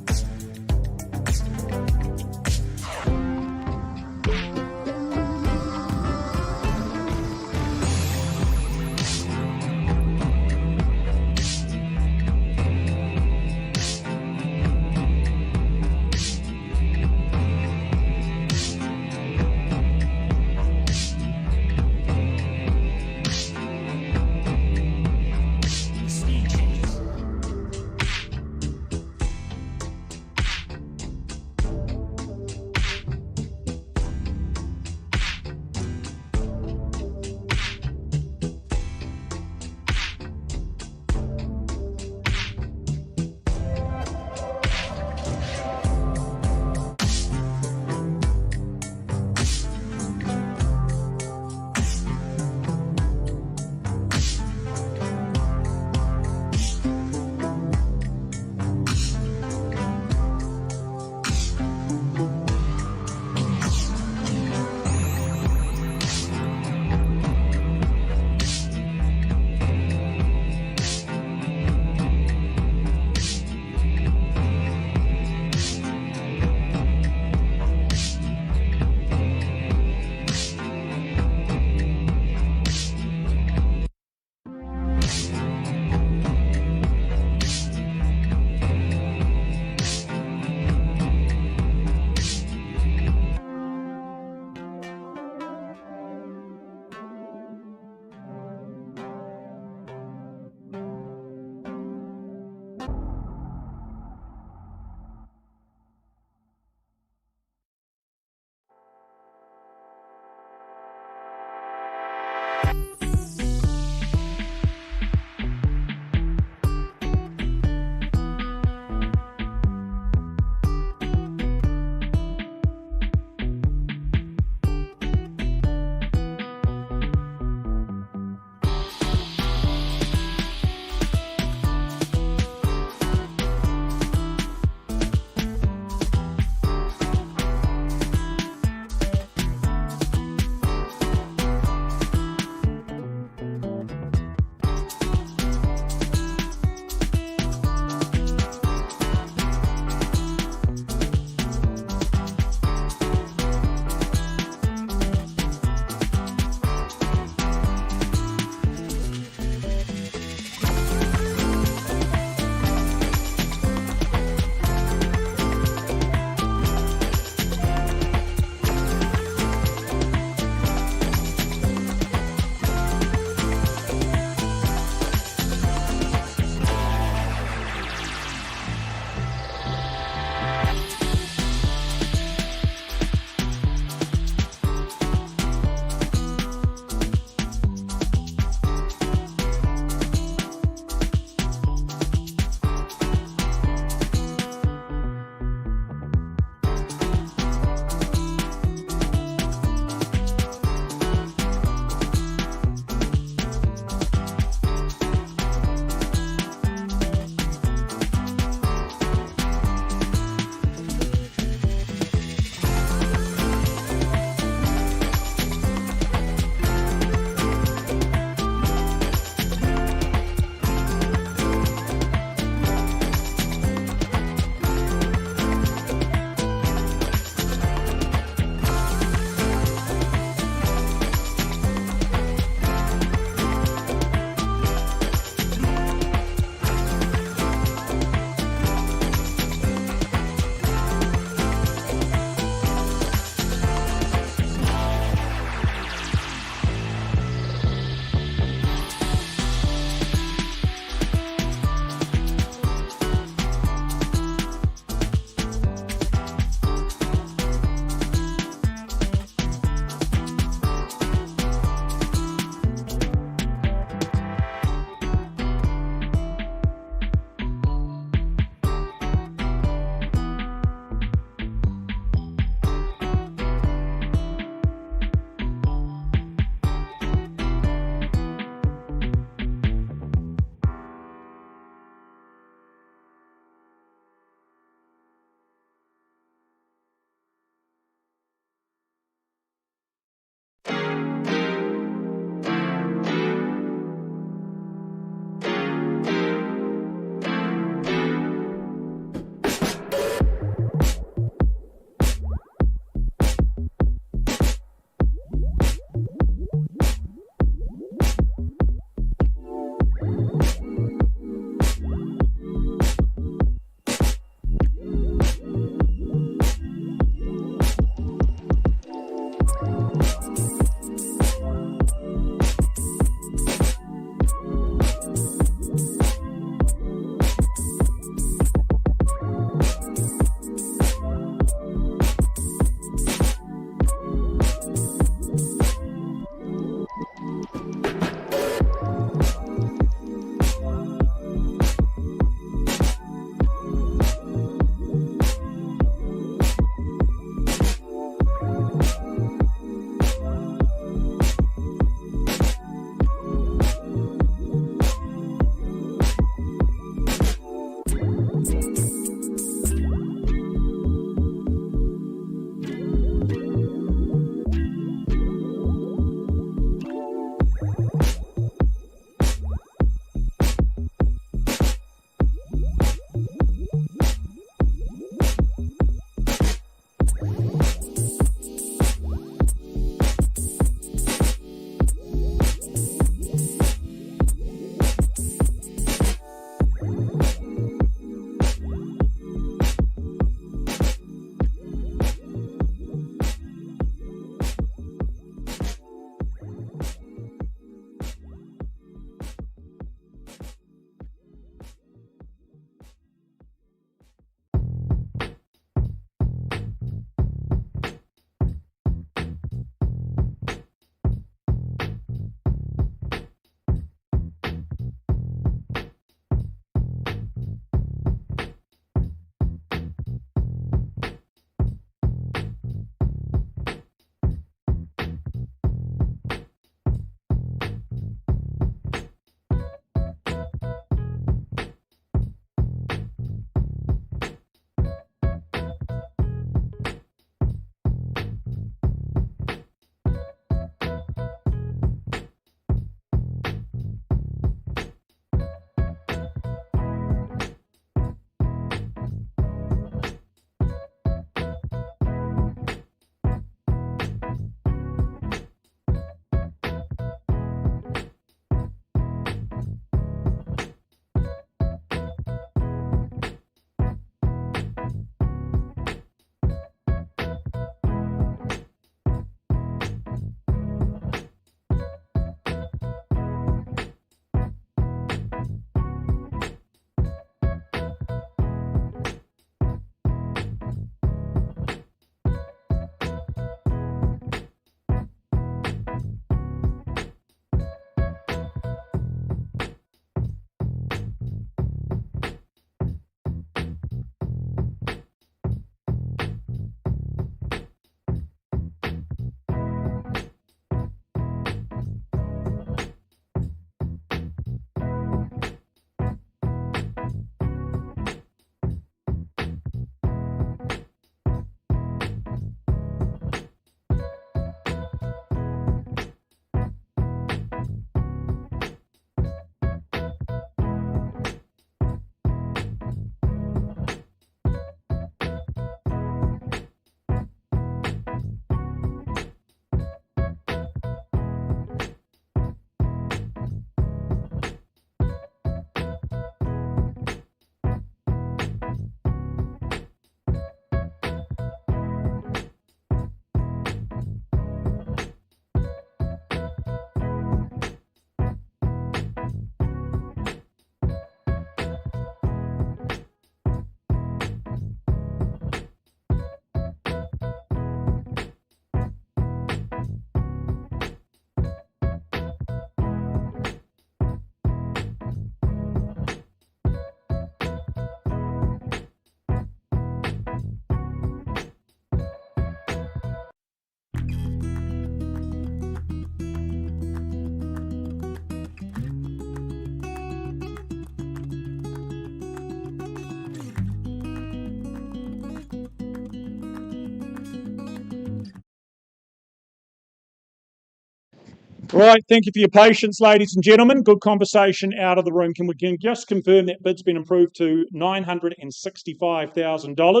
Right, thank you for your patience, ladies and gentlemen. Good conversation out of the room. Can we just confirm that bid's been improved to $965,000?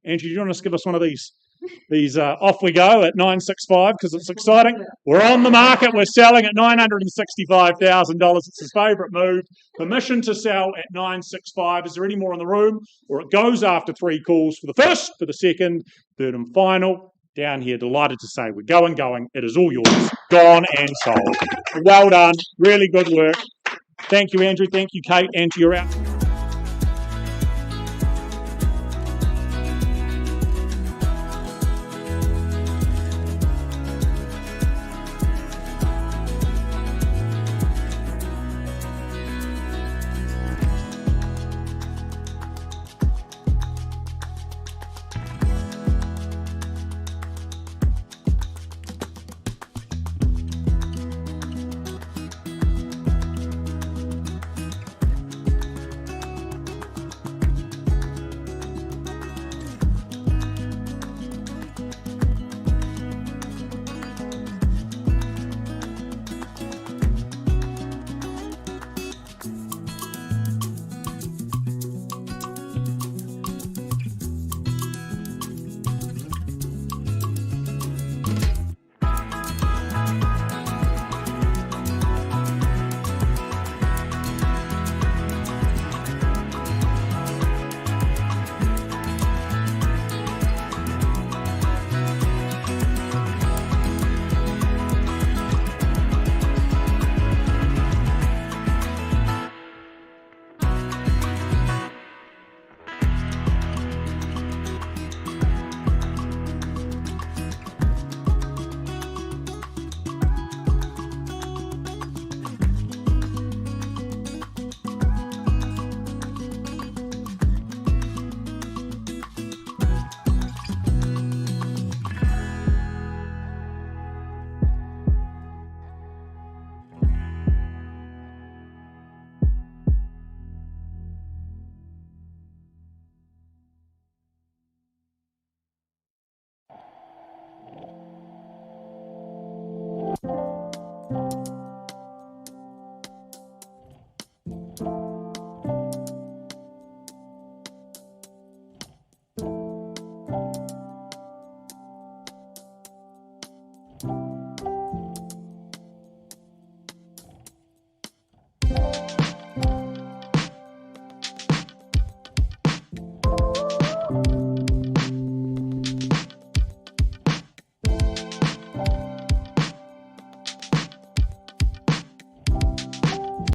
Angie, do you want to give us one of these? Off we go at 965 because it's exciting. We're on the market. We're selling at $965,000. It's his favourite move. Permission to sell at 965. Is there any more in the room? Or it goes after 3 calls for the first, for the second, third and final. Down here, delighted to say we're going. It is all yours. Gone and sold. Well done. Really good work. Thank you, Andrew. Thank you, Kate. Andrew, you're out.